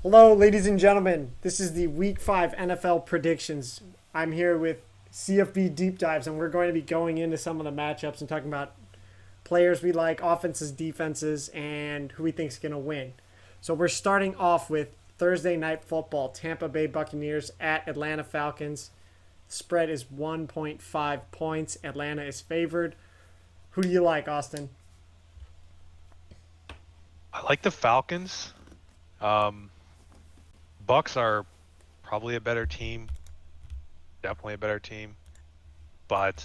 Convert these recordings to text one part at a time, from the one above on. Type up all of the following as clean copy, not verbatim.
Hello, ladies and gentlemen. This is the Week 5 NFL predictions. I'm here with CFB Deep Dives, and we're going to be going into some of the matchups and talking about players we like, offenses, defenses, and who we think is going to win. So we're starting off with Thursday Night Football. Tampa Bay Buccaneers at Atlanta Falcons. Spread is 1.5 points. Atlanta is favored. Who do you like, Austin? I like the Falcons. Um, Bucks are probably a better team, definitely a better team, but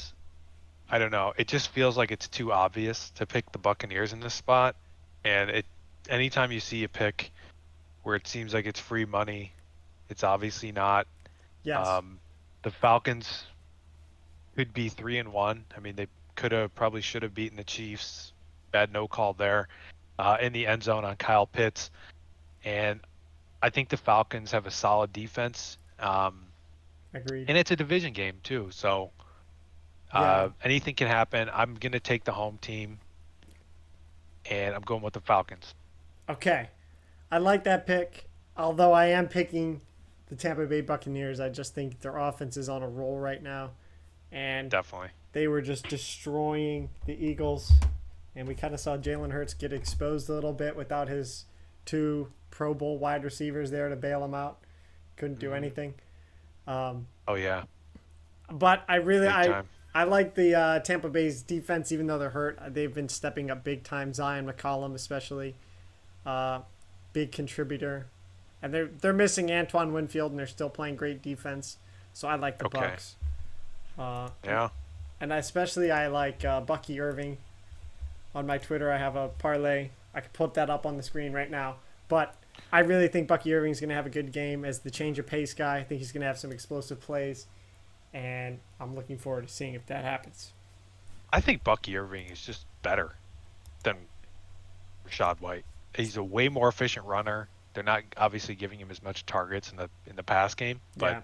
I don't know. It just feels like it's too obvious to pick the Buccaneers in this spot. And anytime you see a pick where it seems like it's free money, it's obviously not. Yes. Um, the Falcons could be 3-1. I mean, they probably should have beaten the Chiefs. Bad no call there in the end zone on Kyle Pitts. And I think the Falcons have a solid defense, Agreed. and it's a division game too. So Yeah. anything can happen. I'm gonna take the home team, and I'm going with the Falcons. Okay. I like that pick, although I am picking the Tampa Bay Buccaneers. I just think their offense is on a roll right now, and Definitely. they were just destroying the Eagles. And we kind of saw Jalen Hurts get exposed a little bit without his two Pro Bowl wide receivers there to bail him out. Couldn't do Hmm. anything. Um, Oh yeah, but I really big time. I like the Tampa Bay's defense, even though they're hurt. They've been stepping up big time. Zion McCollum, especially, uh, big contributor, and they're missing Antoine Winfield, and they're still playing great defense. So I like the Okay. Bucks. Uh, and Yeah. and especially I like Bucky Irving. On my Twitter, I have a parlay. I could put that up on the screen right now. But I really think Bucky Irving's going to have a good game as the change of pace guy. I think he's going to have some explosive plays, and I'm looking forward to seeing if that happens. I think Bucky Irving is just better than Rashad White. He's a way more efficient runner. They're not obviously giving him as much targets in the pass game, but Yeah,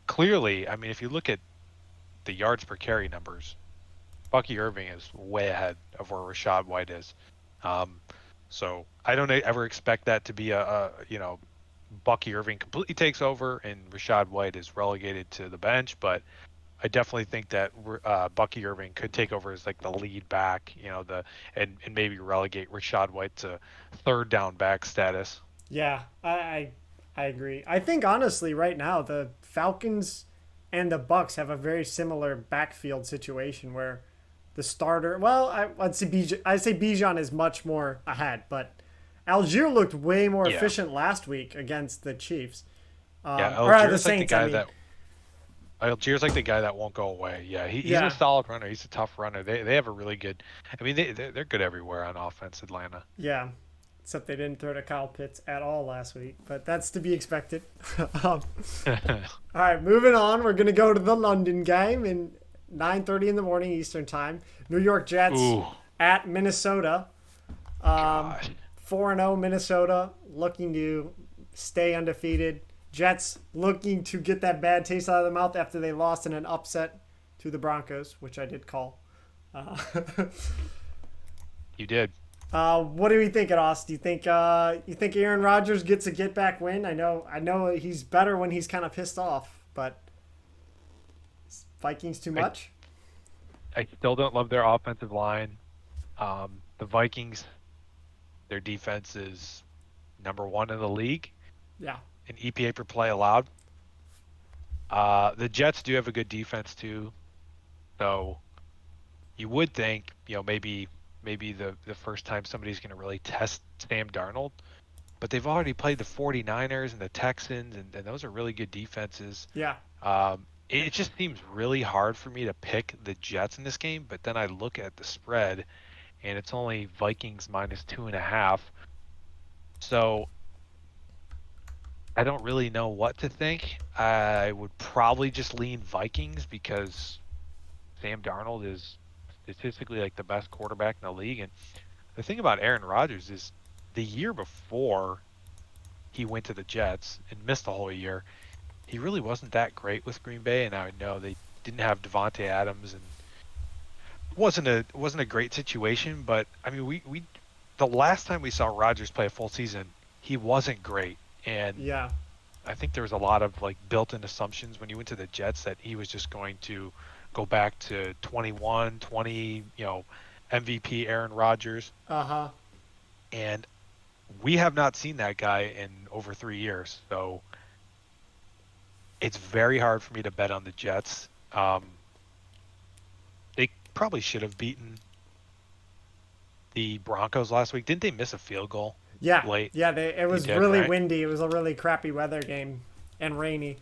clearly, I mean, if you look at the yards per carry numbers, Bucky Irving is way ahead of where Rashad White is. Um, so I don't ever expect that to be a Bucky Irving completely takes over and Rashad White is relegated to the bench, but I definitely think that Bucky Irving could take over as like the lead back, and maybe relegate Rashad White to third down back status. yeah, I agree. I think honestly, right now the Falcons and the Bucks have a very similar backfield situation where the starter. Well, I'd say Bijan is much more ahead, but Algier looked way more Yeah, efficient last week against the Chiefs. yeah. Or the Algiers like the Saints, I guy mean. that Algiers like the guy that won't go away. Yeah, he's a Yeah, solid runner. He's a tough runner. They have a really good. I mean, they're good everywhere on offense. Atlanta. yeah. Except they didn't throw to Kyle Pitts at all last week, but that's to be expected. All right, moving on. We're gonna go to the London game in 9:30 in the morning Eastern time. New York Jets Ooh, at Minnesota. Um, God. 4-0 Minnesota looking to stay undefeated. Jets looking to get that bad taste out of their mouth after they lost in an upset to the Broncos, which I did call. Uh, You did. what do we think, Ross? Do you think Aaron Rodgers gets a get back win? I know he's better when he's kind of pissed off, but Vikings too I much. I still don't love their offensive line. The Vikings, their defense is number one in the league Yeah, in EPA per play allowed. The Jets do have a good defense too, so you would think, maybe the first time somebody's going to really test Sam Darnold, but they've already played the 49ers and the Texans, and those are really good defenses. yeah, It just seems really hard for me to pick the Jets in this game, but then I look at the spread and it's only Vikings minus 2.5. So I don't really know what to think. I would probably just lean Vikings because Sam Darnold is statistically like the best quarterback in the league. And the thing about Aaron Rodgers is the year before he went to the Jets and missed the whole year, he really wasn't that great with Green Bay. And I know they didn't have Devontae Adams and wasn't a great situation. But I mean, we the last time we saw Rodgers play a full season, he wasn't great. And Yeah. I think there was a lot of like built-in assumptions when you went to the Jets that he was just going to go back to 21, 20, MVP Aaron Rodgers. Uh-huh. And we have not seen that guy in over 3 years. So it's very hard for me to bet on the Jets. They probably should have beaten the Broncos last week. Didn't they miss a field goal Yeah. late? Yeah, it They was did, really right? windy. It was a really crappy weather game and rainy.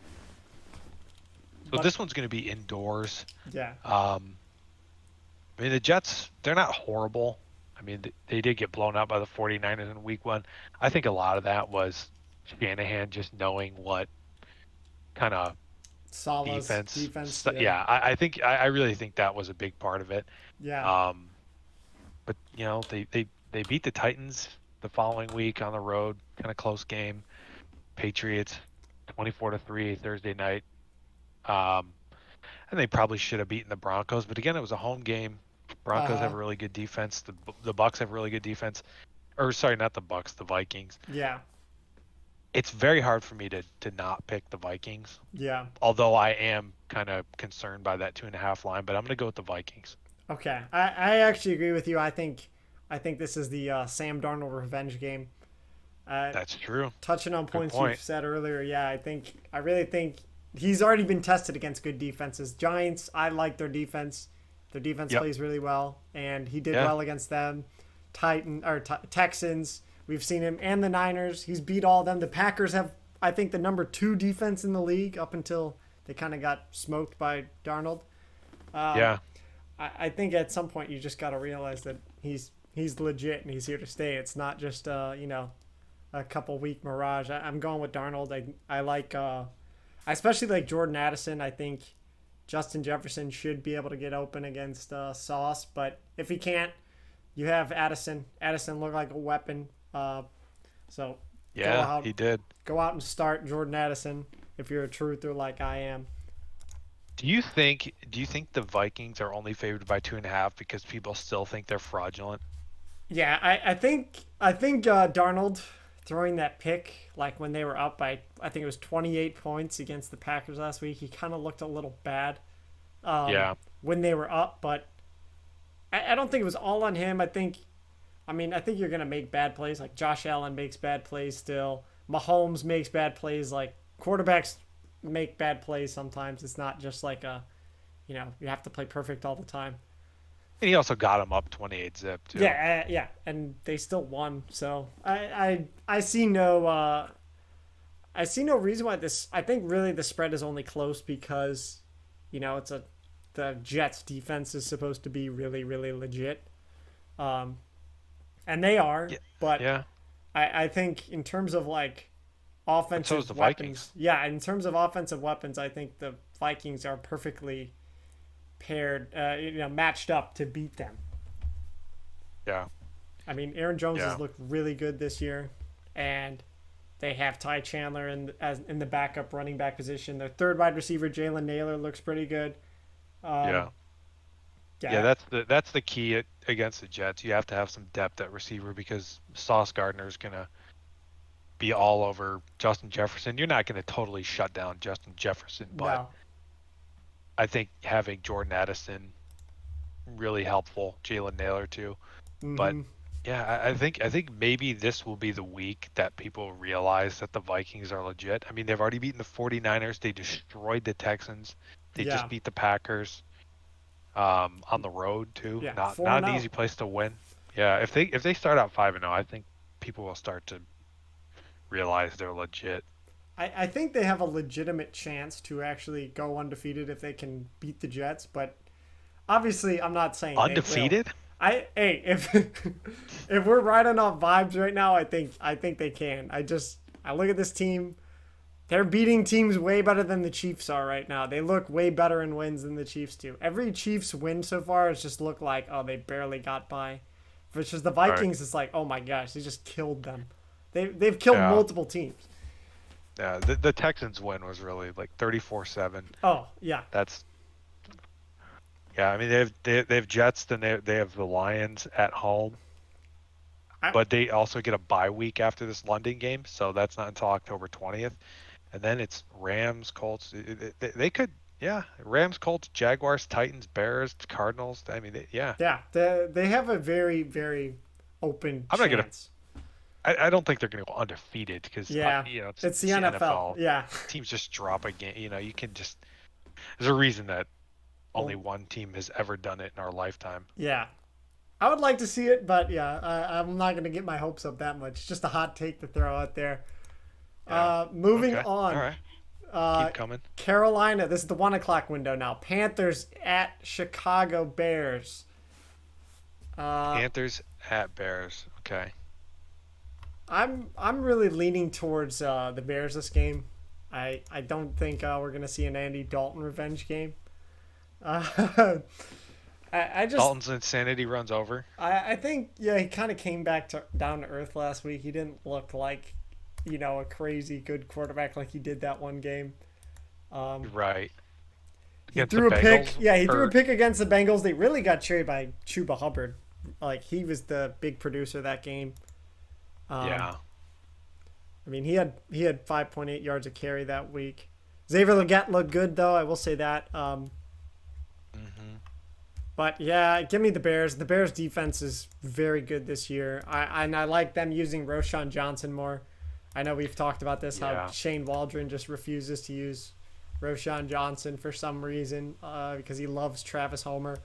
So But this one's going to be indoors. yeah. I mean, the Jets, they're not horrible. I mean, they did get blown out by the 49ers in week 1. I think a lot of that was Shanahan just knowing what kind of Salah's defense. defense. Yeah, I really think that was a big part of it. Yeah. But they beat the Titans the following week on the road, kind of close game. Patriots 24-3 Thursday night. And they probably should have beaten the Broncos, but again, it was a home game. Broncos have a really good defense. The Bucks have a really good defense. Or sorry, not the Bucks, the Vikings. Yeah. It's very hard for me to not pick the Vikings. Yeah. Although I am kind of concerned by that 2.5 line, but I'm going to go with the Vikings. Okay. I actually agree with you. I think this is the Sam Darnold revenge game. That's true. Touching on points you point. said earlier, yeah, I really think he's already been tested against good defenses. Giants, I like their defense. Their defense Yep. plays really well, and he did Yeah. well against them. Texans, we've seen him, and the Niners. He's beat all of them. The Packers have, I think, the number 2 defense in the league up until they kind of got smoked by Darnold. Yeah. I think at some point you just got to realize that he's legit and he's here to stay. It's not just a couple week mirage. I'm going with Darnold. I like I especially like Jordan Addison. I think Justin Jefferson should be able to get open against Sauce, but if he can't, you have Addison. Addison looked like a weapon. So Yeah, he did. go out and start Jordan Addison if you're a truther like I am. Do you think the Vikings are only favored by 2.5 because people still think they're fraudulent? Yeah, I think Darnold throwing that pick, like when they were up by, I think it was 28 points against the Packers last week, he kind of looked a little bad Yeah. when they were up, but I don't think it was all on him. I think you're going to make bad plays. Like Josh Allen makes bad plays still. Mahomes makes bad plays. Like quarterbacks make bad plays sometimes. It's not just like you have to play perfect all the time. And he also got him up 28-zip too. Yeah, yeah, and they still won. So I see no reason why this. I think really the spread is only close because, the Jets defense is supposed to be really really legit, and they are. Yeah. But Yeah. I think in terms of like offensive so is the weapons, Vikings. yeah, in terms of offensive weapons, I think the Vikings are perfectly paired, matched up to beat them. Yeah. I mean, Aaron Jones Yeah. has looked really good this year, and they have Ty Chandler in the backup running back position. Their third wide receiver, Jalen Naylor, looks pretty good. Yeah. Yeah, that's the key against the Jets. You have to have some depth at receiver because Sauce Gardner is going to be all over Justin Jefferson. You're not going to totally shut down Justin Jefferson, but No. I think having Jordan Addison really helpful. Jalen Naylor too. But Mhm. yeah, I think maybe this will be the week that people realize that the Vikings are legit. I mean, they've already beaten the 49ers. They destroyed the Texans. They Yeah. just beat the Packers on the road too. Yeah, Not 4-0. an easy place to win. Yeah, if they start out 5-0, I think people will start to realize they're legit. I think they have a legitimate chance to actually go undefeated if they can beat the Jets, but obviously I'm not saying they will. Undefeated? If if we're riding off vibes right now, I think they can. I look at this team. They're beating teams way better than the Chiefs are right now. They look way better in wins than the Chiefs do. Every Chiefs win so far has just looked like, oh, they barely got by. Versus the Vikings, It's like, oh my gosh, they just killed them. They've killed Yeah. multiple teams. Yeah, the Texans win was really like 34-7. Oh yeah, That's yeah. I mean, they have Jets, then they have the Lions at home. but they also get a bye week after this London game, so that's not until October 20th. And then it's Rams, Colts. They could, yeah, Rams, Colts, Jaguars, Titans, Bears, Cardinals. I mean, yeah. Yeah, they have a very, very open I'm not gonna. chance. I don't think they're gonna go undefeated because Yeah, it's the NFL. Yeah. Teams just drop a game. You can just. There's a reason that only one team has ever done it in our lifetime. Yeah. I would like to see it, but yeah, I'm not going to get my hopes up that much. Just a hot take to throw out there. Yeah. Moving Okay. on. All right. Keep coming. Carolina, this is the 1 o'clock window now. Panthers at Chicago Bears. Panthers at Bears. Okay. I'm really leaning towards the Bears this game. I don't think we're going to see an Andy Dalton revenge game. I just Dalton's insanity runs over. I think he kind of came back down to earth last week. He didn't look like a crazy good quarterback like he did that one game. Right. He Against threw the a pick. Bengals, Yeah, he threw a pick against the Bengals. They really got cherried by Chuba Hubbard. Like he was the big producer that game. Yeah. I mean, he had 5.8 yards a carry that week. Xavier Legette looked good though. I will say that. But yeah, give me the Bears. The Bears defense is very good this year. I like them using Roschon Johnson more. I know we've talked about this, how Yeah. Shane Waldron just refuses to use Roschon Johnson for some reason because he loves Travis Homer.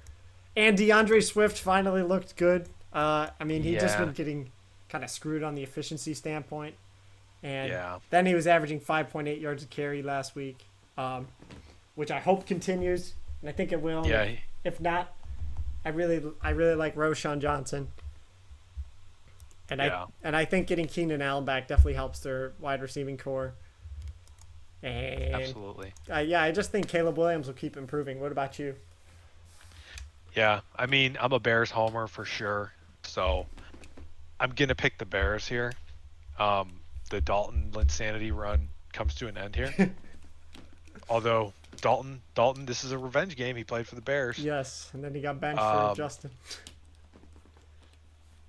And DeAndre Swift finally looked good. I mean, he just Yeah. been getting kind of screwed on the efficiency standpoint. And Yeah. then he was averaging 5.8 yards a carry last week, which I hope continues, and I think it will. Yeah. If not, I really like Roschon Johnson. And Yeah. I think getting Keenan Allen back definitely helps their wide receiving core. And Absolutely. I just think Caleb Williams will keep improving. What about you? Yeah. I mean, I'm a Bears homer for sure. So I'm going to pick the Bears here. The Dalton insanity run comes to an end here. Although Dalton, this is a revenge game. He played for the Bears. Yes, and then he got benched for Justin.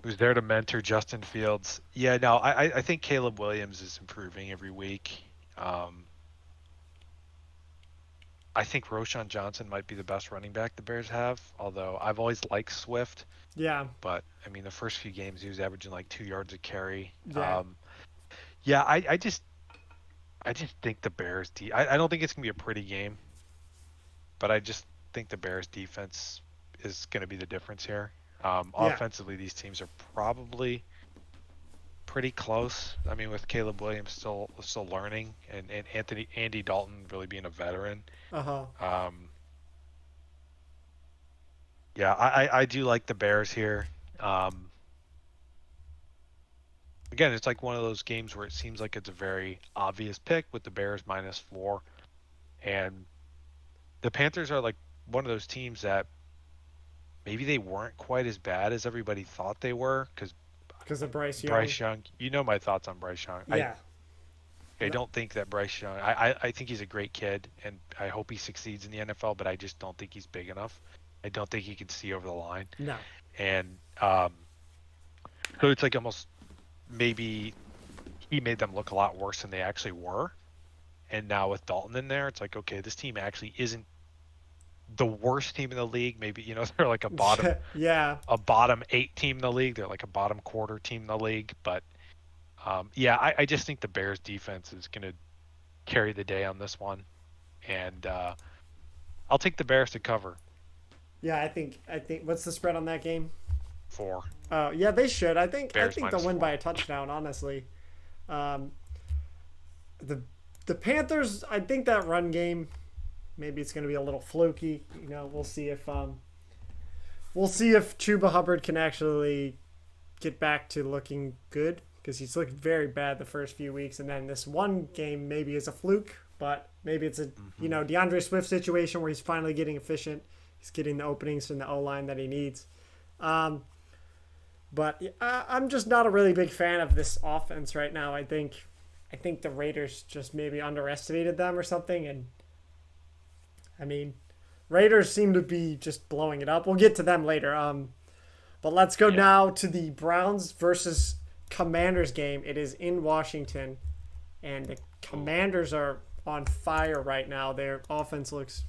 Who's there to mentor Justin Fields. Yeah, no, I think Caleb Williams is improving every week. I think Roschon Johnson might be the best running back the Bears have, although I've always liked Swift. Yeah. But, I mean, the first few games he was averaging like 2 yards a carry. Yeah. I just think the Bears I don't think it's going to be a pretty game, but I just think the Bears defense is going to be the difference here. Offensively, these teams are probably pretty close. I mean, with Caleb Williams still learning, and Andy Dalton really being a veteran. Yeah, I do like the Bears here. Again, it's like one of those games where it seems like it's a very obvious pick with the Bears -4, and the Panthers are like one of those teams that maybe they weren't quite as bad as everybody thought they were because of Bryce Young. Bryce Young. You know my thoughts on Bryce Young. Yeah. I don't think that Bryce Young. I think he's a great kid, and I hope he succeeds in the NFL. But I just don't think he's big enough. I don't think he can see over the line. No. And so it's like almost maybe he made them look a lot worse than they actually were. And now with Dalton in there, it's like, okay, this team actually isn't the worst team in the league. Maybe, they're like a bottom a bottom 8 team in the league. They're like a bottom quarter team in the league. But I just think the Bears defense is going to carry the day on this one. And I'll take the Bears to cover. Yeah, I think what's the spread on that game? 4. Yeah, they should. I think Bears they'll win -4. by a touchdown, honestly. The Panthers, I think that run game, maybe it's going to be a little fluky. We'll see if Chuba Hubbard can actually get back to looking good, because he's looked very bad the first few weeks, and then this one game maybe is a fluke, but maybe it's a DeAndre Swift situation where he's finally getting efficient. He's getting the openings from the O-line that he needs. But I'm just not a really big fan of this offense right now. I think the Raiders just maybe underestimated them or something. And, I mean, Raiders seem to be just blowing it up. We'll get to them later. But let's go Yeah. now to the Browns versus Commanders game. It is in Washington, and the Commanders are on fire right now. Their offense looks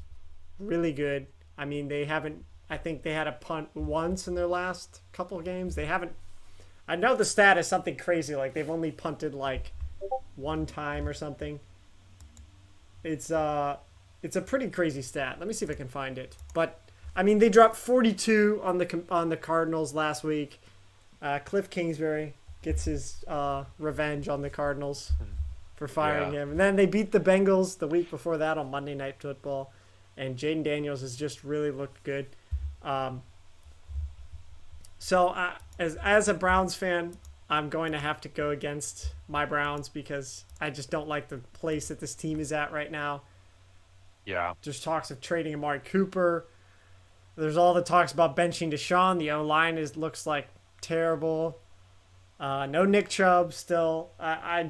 really good. I mean, they haven't. I think they had a punt once in their last couple of games. They haven't. I know the stat is something crazy, like they've only punted like one time or something. It's it's a pretty crazy stat. Let me see if I can find it. But I mean, they dropped 42 on the Cardinals last week. Cliff Kingsbury gets his revenge on the Cardinals for firing him, and then they beat the Bengals the week before that on Monday Night Football, and Jaden Daniels has just really looked good. So as a Browns fan, I'm going to have to go against my Browns because I just don't like the place that this team is at right now. Yeah. There's talks of trading Amari Cooper. There's all the talks about benching Deshaun. The O-line looks like terrible. No Nick Chubb still. I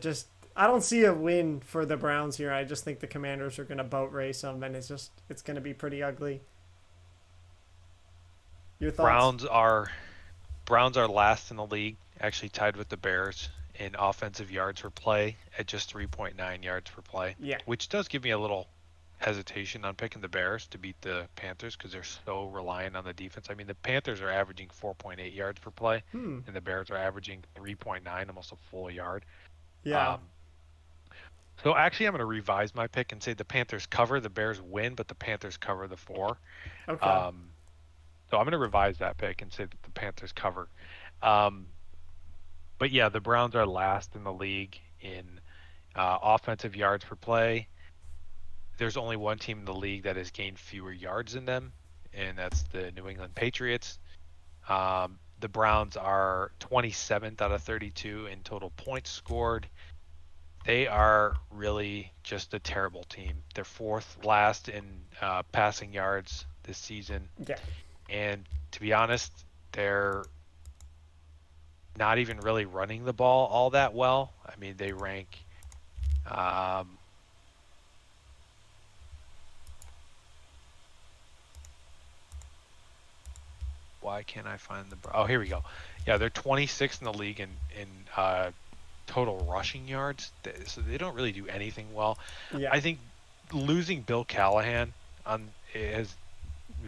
don't see a win for the Browns here. I just think the Commanders are going to boat race them, and it's going to be pretty ugly. Your thoughts? Browns are last in the league, actually tied with the Bears in offensive yards per play at just 3.9 yards per play. Yeah. Which does give me a little hesitation on picking the Bears to beat the Panthers because they're so reliant on the defense. I mean, the Panthers are averaging 4.8 yards per play, and the Bears are averaging 3.9, almost a full yard. Yeah. So actually, I'm going to revise my pick and say the Panthers cover, the Bears win, but the Panthers cover the 4. Okay. So I'm going to revise that pick and say that the Panthers cover. But yeah, the Browns are last in the league in offensive yards per play. There's only one team in the league that has gained fewer yards than them, and that's the New England Patriots. The Browns are 27th out of 32 in total points scored. They are really just a terrible team. They're 4th last in passing yards this season. Yeah. And to be honest, they're not even really running the ball all that well. I mean, they rank why can't I find the... Oh, here we go. Yeah, they're 26th in the league in total rushing yards. So they don't really do anything well. Yeah. I think losing Bill Callahan is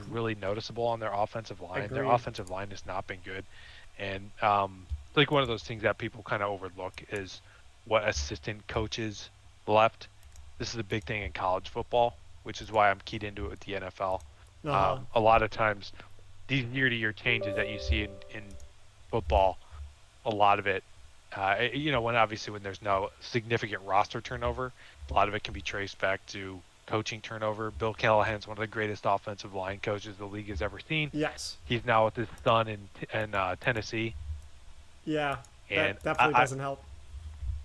really noticeable on their offensive line. Agreed. Their offensive line has not been good. And like one of those things that people kind of overlook is what assistant coaches left. This is a big thing in college football, which is why I'm keyed into it with the NFL. A lot of times, these year-to-year changes that you see in football, a lot of it, when there's no significant roster turnover, a lot of it can be traced back to coaching turnover. Bill Callahan's one of the greatest offensive line coaches the league has ever seen. Yes. He's now with his son in Tennessee. Yeah. And that definitely doesn't help.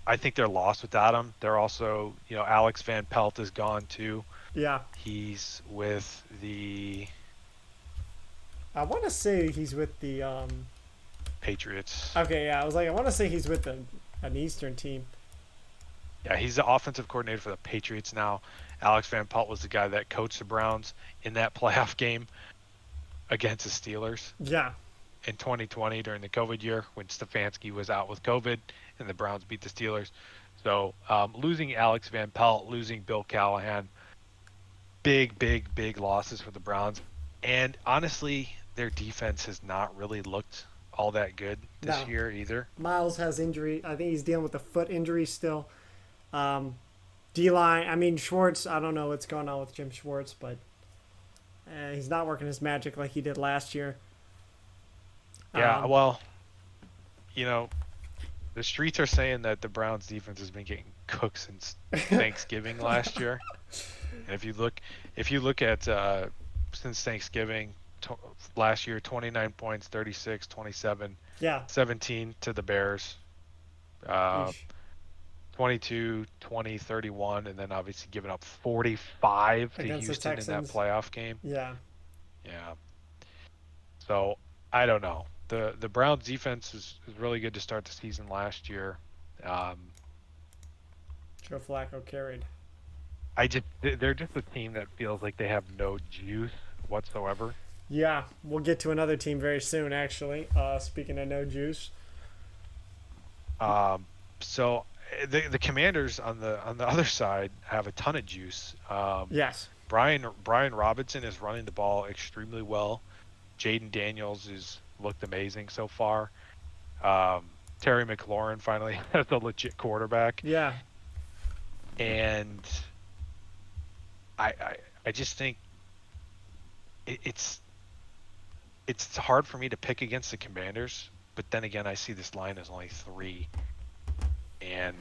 I think they're lost without him. They're also, Alex Van Pelt is gone too. Yeah. He's with the... I want to say he's with the Patriots. Okay, yeah, I was like, I want to say he's with an Eastern team. Yeah, he's the offensive coordinator for the Patriots now. Alex Van Pelt was the guy that coached the Browns in that playoff game against the Steelers. Yeah. In 2020 during the COVID year when Stefanski was out with COVID and the Browns beat the Steelers. So losing Alex Van Pelt, losing Bill Callahan, big losses for the Browns. And honestly, their defense has not really looked all that good this year either. Miles has injury. I think he's dealing with a foot injury still. D-line, I mean, Schwartz, I don't know what's going on with Jim Schwartz, but he's not working his magic like he did last year. Yeah, well, the streets are saying that the Browns defense has been getting cooked since Thanksgiving last year. And if you look at since Thanksgiving last year, 29 points, 36, 27, 17 to the Bears, 22, 20, 31, and then obviously giving up 45 to Houston in that playoff game. Yeah. So I don't know. The Browns defense is really good to start the season last year. Joe Flacco carried. They're just a team that feels like they have no juice whatsoever. Yeah, we'll get to another team very soon, actually. Speaking of no juice. Um, so the Commanders on the other side have a ton of juice. Yes. Brian Robinson is running the ball extremely well. Jaden Daniels has looked amazing so far. Terry McLaurin finally has a legit quarterback, Yeah. and I just think it's hard for me to pick against the Commanders. But then again, I see this line as only 3, and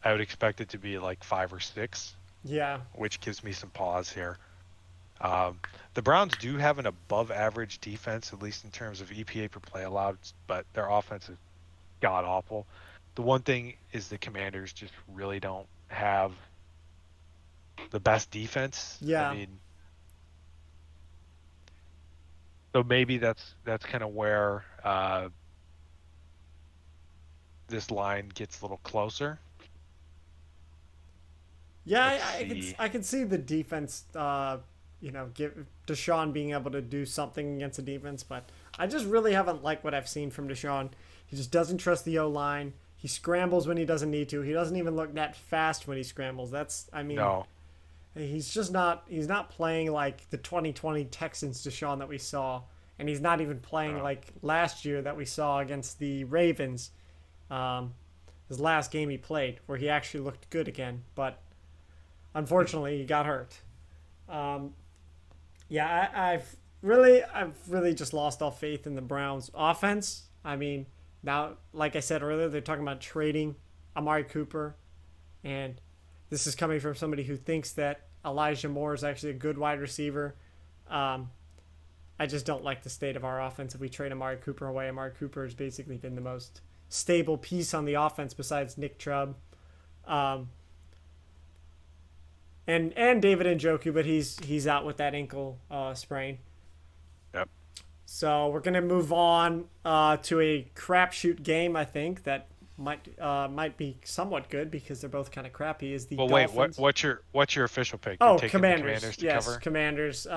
I would expect it to be like 5 or 6, Yeah. which gives me some pause here. The Browns do have an above-average defense, at least in terms of EPA per play allowed, but their offense is god-awful. The one thing is the Commanders just really don't have the best defense. Yeah. I mean, so maybe that's kind of where this line gets a little closer. Yeah, Let's I can see. I can see the defense. Give Deshaun being able to do something against the defense, but I just really haven't liked what I've seen from Deshaun. He just doesn't trust the O line. He scrambles when he doesn't need to. He doesn't even look that fast when he scrambles. I mean, No. he's just not. He's not playing like the 2020 Texans Deshaun that we saw, and he's not even playing No. like last year that we saw against the Ravens. Um, his last game he played, where he actually looked good again, but unfortunately he got hurt. Um, yeah, I've really just lost all faith in the Browns offense. I mean, now, like I said earlier, they're talking about trading Amari Cooper, and this is coming from somebody who thinks that Elijah Moore is actually a good wide receiver. Um, I just don't like the state of our offense if we trade Amari Cooper away. Amari Cooper has basically been the most stable piece on the offense besides Nick Chubb. Um, and David Njoku, but he's out with that ankle sprain. Yep. So we're gonna move on to a crapshoot game. I think that might be somewhat good because they're both kind of crappy. Is the Well, wait. Dolphins? What's your official pick? Oh, You're taking the Commanders. Commanders to Yes, cover? Commanders.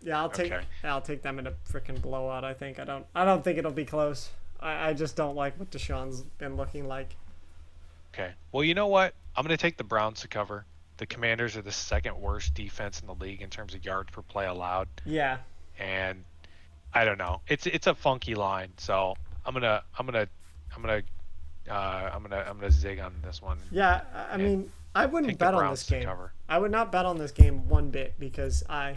Yeah, Okay. I'll take them in a freaking blowout. I don't think it'll be close. I just don't like what Deshaun's been looking like. Okay. Well, you know what? I'm going to take the Browns to cover. The Commanders are the second worst defense in the league in terms of yards per play allowed, Yeah. and I don't know. It's a funky line, so I'm gonna zig on this one. Yeah, I and mean, I wouldn't Take the bet on Browns this to game. cover. I would not bet on this game one bit because I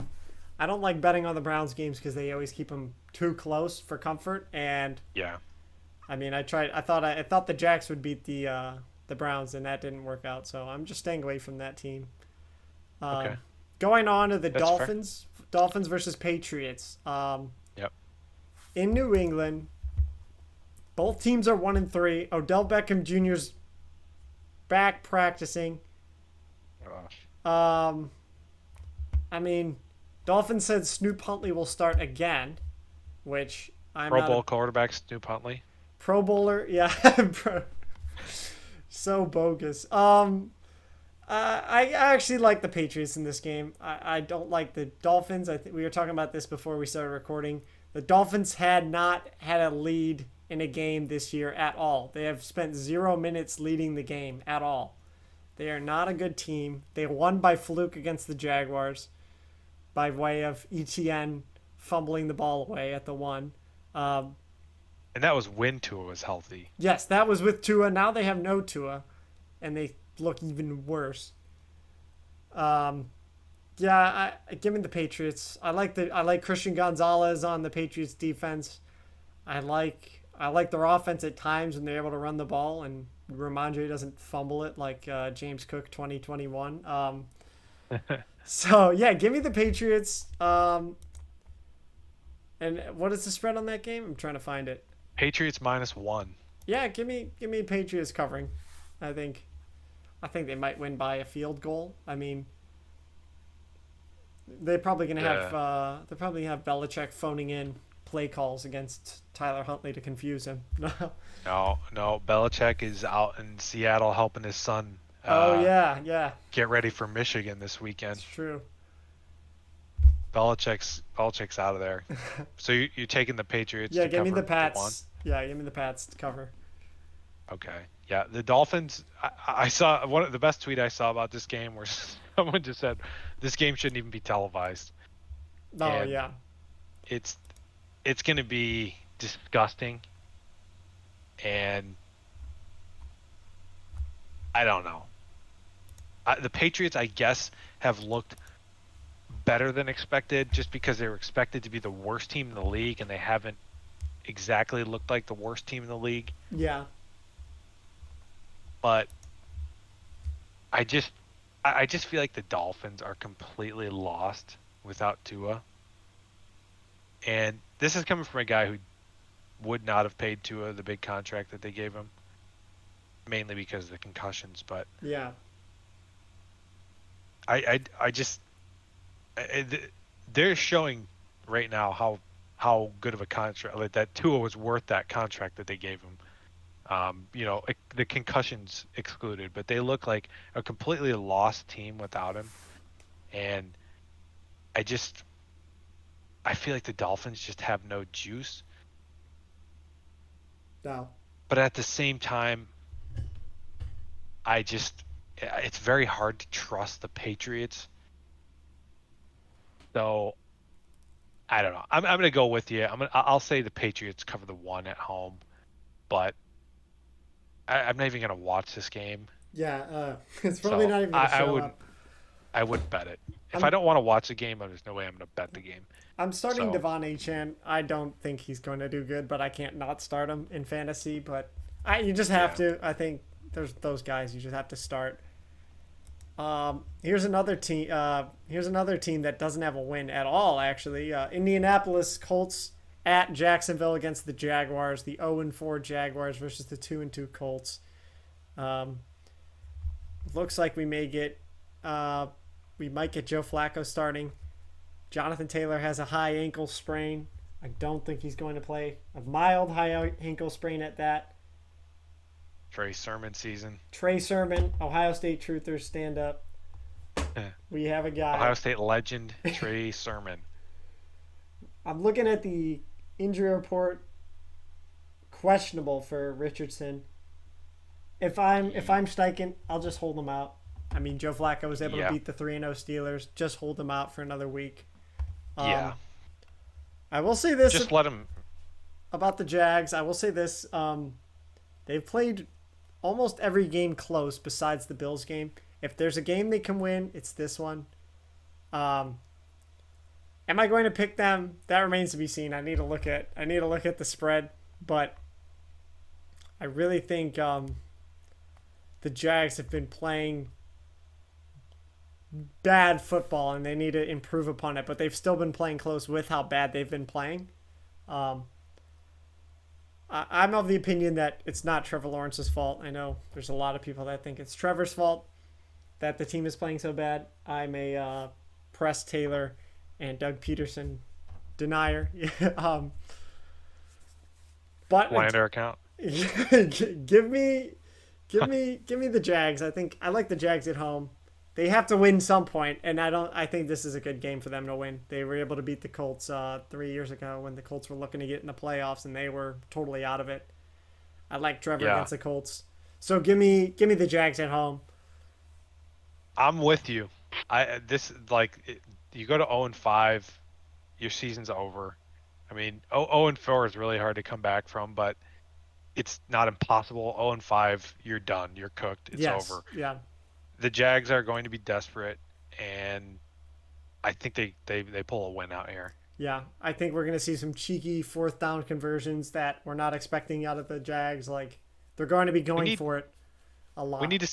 don't like betting on the Browns games because they always keep them too close for comfort. And Yeah. I mean, I thought the Jacks would beat the Browns, and that didn't work out. So I'm just staying away from that team. Okay. Going on to the That's fair. Dolphins versus Patriots. Yep. In New England, both teams are 1-3. Odell Beckham Jr.'s back practicing. Um, I mean, Dolphins said Snoop Huntley will start again, which I'm Pro not Bowl a quarterback Snoop Huntley. Pro Bowler. Yeah, so bogus. I actually like the Patriots in this game. I don't like the Dolphins. I think we were talking about this before we started recording. The Dolphins had not had a lead in a game this year at all. They have spent 0 minutes leading the game at all. They are not a good team. They won by fluke against the Jaguars by way of ETN fumbling the ball away at the one. Um, And that was when Tua was healthy. yes, that was with Tua. Now they have no Tua, and they look even worse. Yeah, give me the Patriots. I like Christian Gonzalez on the Patriots defense. I like their offense at times when they're able to run the ball and Ramondre doesn't fumble it like James Cook 2021. So yeah, give me the Patriots. And what is the spread on that game? I'm trying to find it. Patriots -1. Yeah, give me Patriots covering. I think they might win by a field goal. I mean, they're probably gonna have Belichick phoning in play calls against Tyler Huntley to confuse him. No. Belichick is out in Seattle helping his son. Oh yeah, Get ready for Michigan this weekend. it's true. Belichick's out of there. So you're taking the Patriots Yeah, to give me the cover the one? Pats. Yeah, give me the Pats to cover. Okay. Yeah, the Dolphins. I saw one of the best tweet I saw about this game where someone just said this game shouldn't even be televised, Oh and yeah, it's it's going to be disgusting, and I don't know. The Patriots, I guess, have looked better than expected just because they were expected to be the worst team in the league, and they haven't exactly looked like the worst team in the league. yeah. But I just feel like the Dolphins are completely lost without Tua. And this is coming from a guy who would not have paid Tua the big contract that they gave him, mainly because of the concussions. But Yeah. I just they're showing right now how good of a contract, like, that Tua was worth that contract that they gave him. The concussions excluded, but they look like a completely lost team without him. And I feel like the Dolphins just have no juice. No. But at the same time, it's very hard to trust the Patriots. So I don't know. I'm going to go with you. I'll say the Patriots cover the one at home, but I'm not even going to watch this game. Yeah. It's probably So not even gonna I show would up. I wouldn't bet it. If I'm I don't want to watch the game, there's no way I'm going to bet the game. I'm starting So Devon Achan. I don't think he's going to do good, but I can't not start him in fantasy. But you just have yeah, to. I think there's those guys you just have to start. Here's another team. Here's another team that doesn't have a win at all. Actually, Indianapolis Colts at Jacksonville against the Jaguars. The 0-4 Jaguars versus the 2-2 Colts. Um, Looks like we might get Joe Flacco starting. Jonathan Taylor has a high ankle sprain. I don't think he's going to play. A mild high ankle sprain at that. Trey Sermon season. Trey Sermon, Ohio State Truthers, stand up. We have a guy. Ohio State legend Trey Sermon. I'm looking at the injury report. Questionable for Richardson. If I'm Steichen, I'll just hold him out. I mean, Joe Flacco was able to beat the 3-0 Steelers. Just hold him out for another week. Yeah. I will say this. Just let him. About the Jags. I will say this. They've played almost every game close besides the Bills game. If there's a game they can win, it's this one. Am I going to pick them? That remains to be seen. I need to look at the spread, but I really think the Jags have been playing bad football and they need to improve upon it, but they've still been playing close with how bad they've been playing. I'm of the opinion that it's not Trevor Lawrence's fault. I know there's a lot of people that think it's Trevor's fault that the team is playing so bad. I'm a Press Taylor and Doug Peterson denier. But Slander account. give me the Jags. I like the Jags at home. They have to win some point, and I think this is a good game for them to win. They were able to beat the Colts 3 years ago when the Colts were looking to get in the playoffs, and they were totally out of it. I like Trevor against the Colts, so give me the Jags at home. I'm with you. You go to 0-5, your season's over. I mean, 0-4 is really hard to come back from, but it's not impossible. 0-5, you're done. You're cooked. It's over. Yeah. The Jags are going to be desperate, and I think they pull a win out here. Yeah, I think we're going to see some cheeky fourth down conversions that we're not expecting out of the Jags. Like, they're going to be going for it a lot. We need to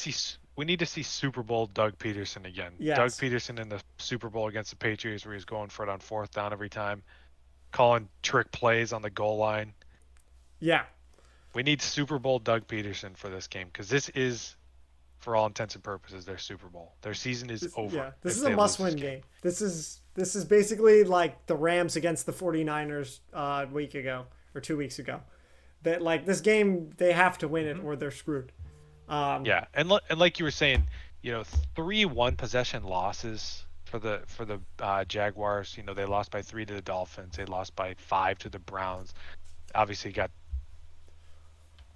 see Super Bowl Doug Peterson again. Yes. Doug Peterson in the Super Bowl against the Patriots where he's going for it on fourth down every time, calling trick plays on the goal line. Yeah. We need Super Bowl Doug Peterson for this game because this is, for all intents and purposes, their Super Bowl. Their season is over. Yeah, this is a must-win game. This is basically like the Rams against the 49ers a week ago or 2 weeks ago. That, like, this game they have to win it or they're screwed. Yeah, and like you were saying, 3 one-possession losses for the Jaguars. You know, they lost by 3 to the Dolphins. They lost by 5 to the Browns. Obviously, got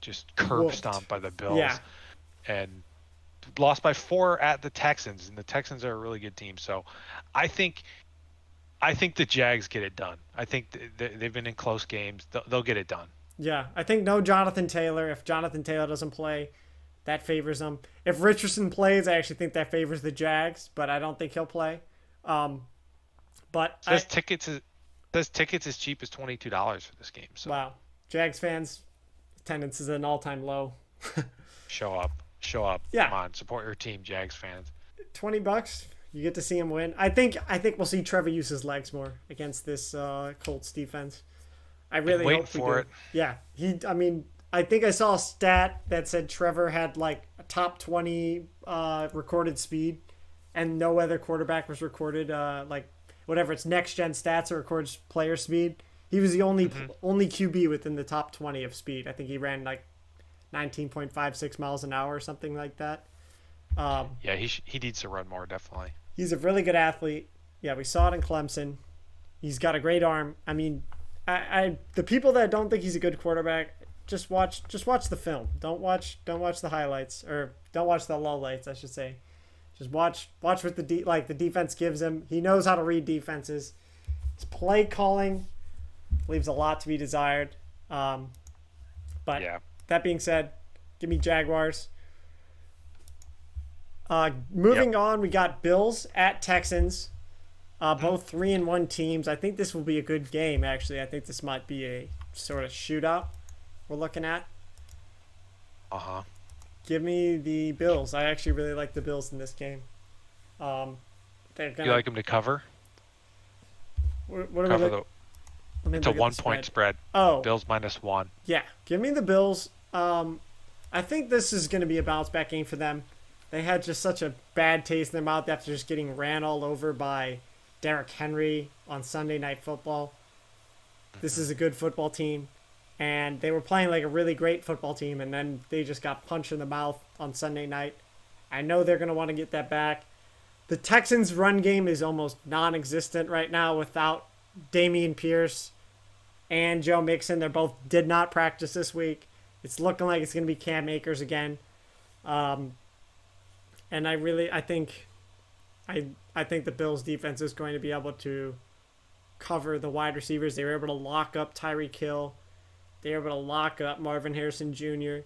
just curb Whooped. stomped by the Yeah. Bills, and lost by 4 at the Texans. And the Texans are a really good team. So, I think the Jags get it done. I think they've been in close games. They'll get it done. Yeah. I think no Jonathan Taylor. If Jonathan Taylor doesn't play, that favors them. If Richardson plays, I actually think that favors the Jags, but I don't think he'll play. Um, but Says tickets as cheap as $22 for this game. So wow, Jags fans attendance is at an all-time low. show up, show up. Yeah. Come on, support your team, Jags fans. $20, you get to see him win. I think we'll see Trevor use his legs more against this Colts defense. I really Waiting hope we for do. it. Yeah, I mean, I think I saw a stat that said Trevor had like a top 20 recorded speed, and no other quarterback was recorded like whatever it's next gen stats that records player speed. He was the only QB within the top 20 of speed. I think he ran like 19.56 miles an hour or something like that. Yeah, he needs to run more, definitely. He's a really good athlete. Yeah, we saw it in Clemson. He's got a great arm. I mean, I the people that don't think he's a good quarterback, just watch the film. Don't watch the highlights, or don't watch the lowlights, I should say. Just watch what the defense gives him. He knows how to read defenses. His play calling leaves a lot to be desired. But Yeah. that being said, give me Jaguars. Moving on, we got Bills at Texans. Both 3-1 teams. I think this will be a good game, actually. I think this might be a sort of shootout we're looking at. Uh-huh. Give me the Bills. I actually really like the Bills in this game. They're gonna, You like him to cover? what are Cover we the. look, let me It's a look at the 1-point spread. Oh, Bills -1. yeah. Give me the Bills. I think this is going to be a bounce back game for them. They had just such a bad taste in their mouth after just getting ran all over by Derrick Henry on Sunday Night Football. This is a good football team, and they were playing like a really great football team, and then they just got punched in the mouth on Sunday night. I know they're going to want to get that back. The Texans' run game is almost non-existent right now without Damian Pierce and Joe Mixon. They both did not practice this week. It's looking like it's going to be Cam Akers again. And I think the Bills defense is going to be able to cover the wide receivers. They were able to lock up Tyreek Hill. They were able to lock up Marvin Harrison Jr.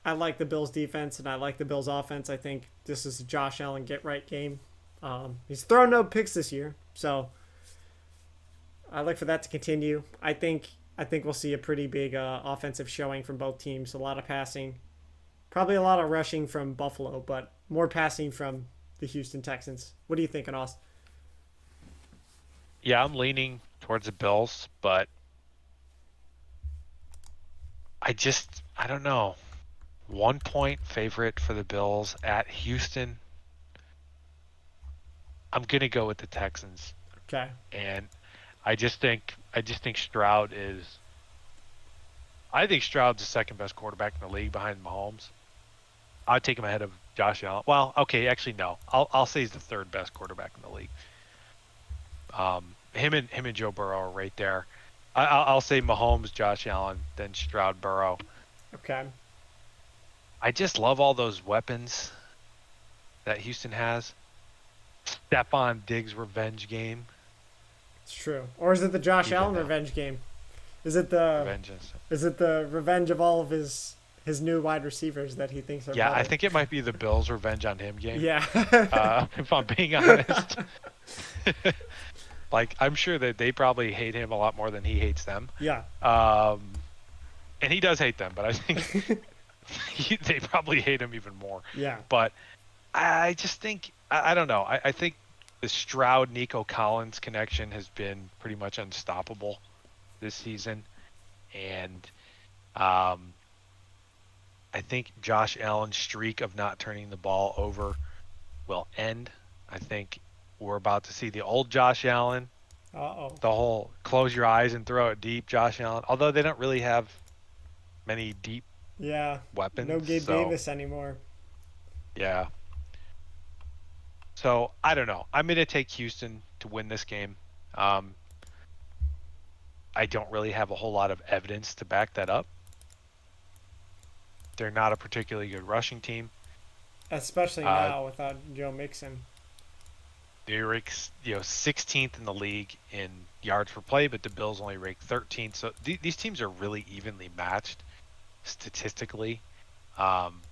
I like the Bills defense and I like the Bills offense. I think this is a Josh Allen get right game. He's thrown no picks this year, so I look for that to continue. I think we'll see a pretty big offensive showing from both teams. A lot of passing, probably a lot of rushing from Buffalo, but more passing from the Houston Texans. What do you think, Anas? Yeah, I'm leaning towards the Bills, but I don't know. 1-point favorite for the Bills at Houston. I'm gonna go with the Texans, Okay. and I just think Stroud is. I think Stroud's the second best quarterback in the league behind Mahomes. I'd take him ahead of Josh Allen. Well, okay, actually no. I'll say he's the third best quarterback in the league. Him and Joe Burrow are right there. I'll say Mahomes, Josh Allen, then Stroud, Burrow. Okay. I just love all those weapons that Houston has. Stephon Diggs revenge game. It's true. Or is it the Josh Even Allen though- revenge game? Is it the Vengeance. Is it the revenge of all of his new wide receivers that he thinks are Yeah, better? I think it might be the Bills' revenge on him game. Yeah. If I'm being honest. Like, I'm sure that they probably hate him a lot more than he hates them. Yeah. And he does hate them, but I think they probably hate him even more. Yeah. But I just think, I don't know. I think the Stroud-Nico Collins connection has been pretty much unstoppable this season. And I think Josh Allen's streak of not turning the ball over will end. I think we're about to see the old Josh Allen, Uh-oh. the whole close your eyes and throw it deep Josh Allen, although they don't really have many deep Yeah. weapons. No Gabe so, Davis anymore. Yeah. So I don't know. I'm going to take Houston to win this game. Um, I don't really have a whole lot of evidence to back that up. They're not a particularly good rushing team. Especially Uh, now without Joe Mixon. they rank 16th in the league in yards per play, but the Bills only rank 13th. So these teams are really evenly matched statistically. Um,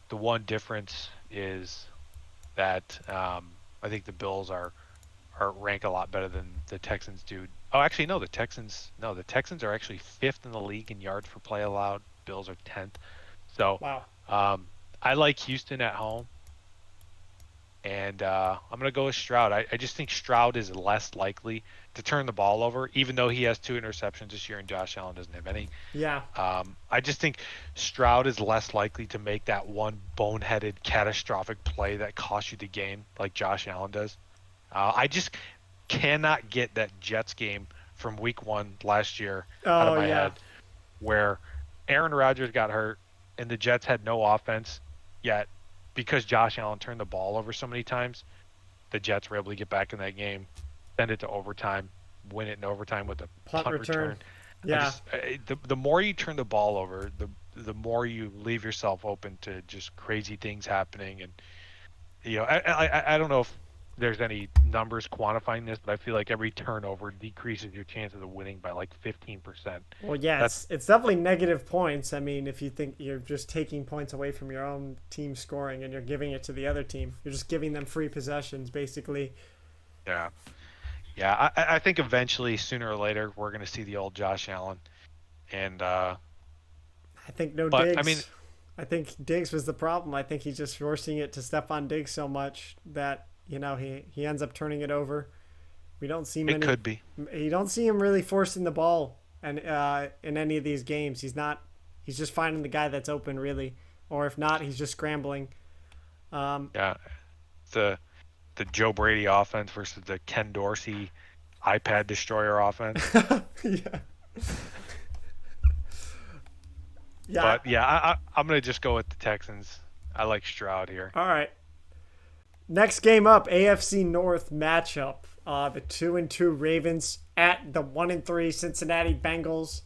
the one difference is that I think the Bills are rank a lot better than the Texans do. Oh, actually, no. The Texans are actually fifth in the league in yards per play allowed. Bills are 10th. So Wow. um, I like Houston at home, and I'm gonna go with Stroud. I just think Stroud is less likely to turn the ball over, even though he has 2 interceptions this year and Josh Allen doesn't have any. Yeah. I just think Stroud is less likely to make that one boneheaded, catastrophic play that costs you the game, like Josh Allen does. I just cannot get that Jets game from Week 1 last year out of Oh my yeah. head, where Aaron Rodgers got hurt and the Jets had no offense, yet because Josh Allen turned the ball over so many times, the Jets were able to get back in that game, send it to overtime, win it in overtime with a Punt punt return. return. Yeah. The more you turn the ball over, the more you leave yourself open to just crazy things happening. And I don't know if there's any numbers quantifying this, but I feel like every turnover decreases your chances of winning by like 15%. Well, yeah, That's it's definitely negative points. I mean, if you think you're just taking points away from your own team scoring and you're giving it to the other team, you're just giving them free possessions, basically. yeah, yeah. I think eventually, sooner or later, we're gonna see the old Josh Allen, and I think no but I mean, Diggs. I think Diggs was the problem. I think he's just forcing it to Stephon Diggs so much that he ends up turning it over. We don't see it many. could be. You don't see him really forcing the ball, and in any of these games, he's not. He's just finding the guy that's open, really, or if not, he's just scrambling. Um, Yeah, the the Joe Brady offense versus the Ken Dorsey iPad destroyer offense. yeah, yeah. But yeah, I'm gonna just go with the Texans. I like Stroud here. All right. Next game up, AFC North matchup. The 2-2 Ravens at the 1-3 Cincinnati Bengals.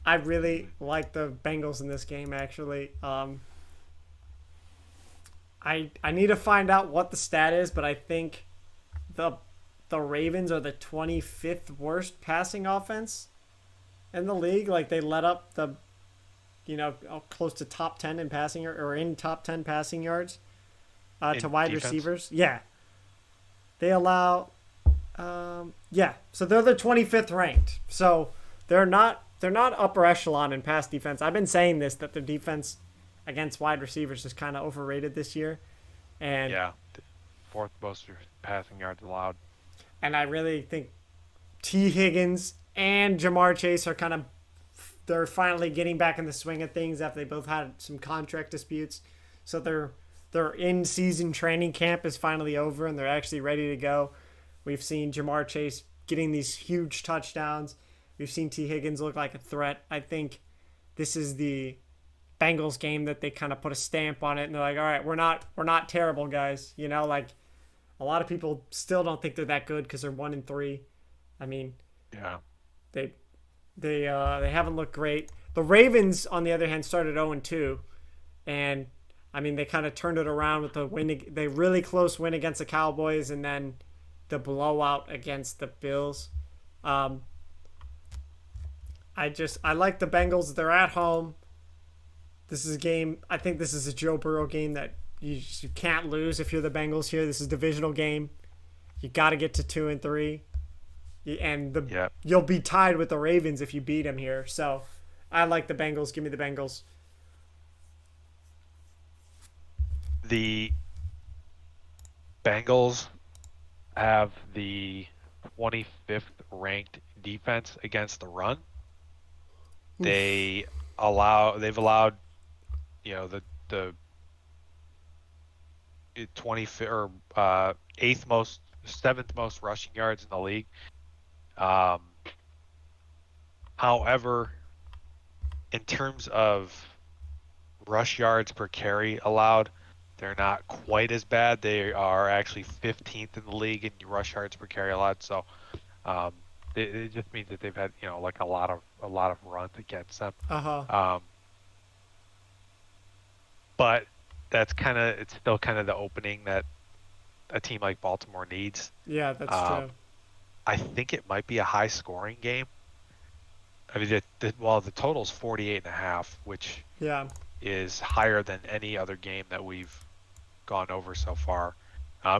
I really like the Bengals in this game. Actually, I need to find out what the stat is, but I think the the Ravens are the 25th worst passing offense in the league. Like they let up close to top 10 in passing or in top 10 passing yards to In wide defense. receivers. Yeah, they allow. Yeah, so they're the 25th ranked. So they're not upper echelon in pass defense. I've been saying this that their defense against wide receivers is kind of overrated this year, and Yeah, fourth most passing yards allowed. I really think T Higgins and Jamar Chase are they're finally getting back in the swing of things after they both had some contract disputes. So their in season training camp is finally over and they're actually ready to go. We've seen Jamar Chase getting these huge touchdowns. We've seen T Higgins look like a threat. I think this is the Bengals game that they kind of put a stamp on it and they're like, all right, we're not terrible, guys. Like a lot of people still don't think they're that good because they're 1-3. I mean, Yeah, they they haven't looked great. The Ravens, on the other hand, started 0-2, and I mean they kind of turned it around with the really close win against the Cowboys, and then the blowout against the Bills. Um, I like the Bengals. They're at home. This is a game. I think this is a Joe Burrow game that you can't lose if you're the Bengals here. This is a divisional game. You got to get to 2-3, and yeah. you'll be tied with the Ravens if you beat them here. So I like the Bengals. Give me the Bengals. The Bengals have the 25th ranked defense against the run. They've allowed the 25th or 7th most rushing yards in the league. However, in terms of rush yards per carry allowed, They're not quite as bad. They are actually 15th in the league in rush yards per carry a lot. So um, it just means that they've had like a lot of runs against them. Uh-huh. Um, but it's still kind of the opening that a team like Baltimore needs. Yeah, that's Um, true. I think it might be a high scoring game. I mean, the total's 48.5, which Yeah. is higher than any other game that we've gone over so far.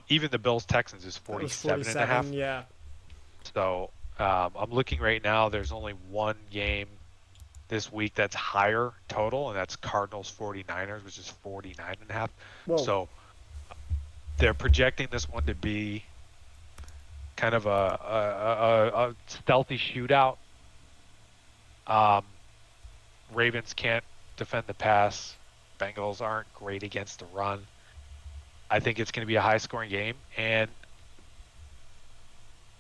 Even the Bills Texans is That was 47.5. 47, yeah. So I'm looking right now. There's only one game this week that's higher total, and that's Cardinals 49ers, which is 49.5. Whoa. So they're projecting this one to be kind of a stealthy shootout. Ravens can't defend the pass. Bengals aren't great against the run. I think it's going to be a high-scoring game, and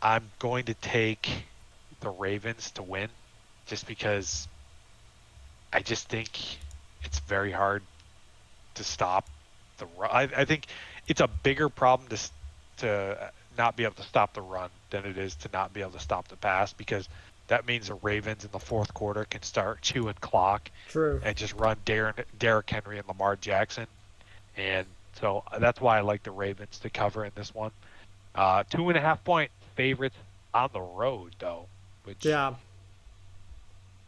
I'm going to take the Ravens to win just because I just think it's very hard to stop the run. I think it's a bigger problem to not be able to stop the run than it is to not be able to stop the pass, because that means the Ravens in the fourth quarter can start chewing clock True. and just run Derrick Henry and Lamar Jackson. And so that's why I like the Ravens to cover in this one. 2.5-point favorites on the road, though, which Yeah.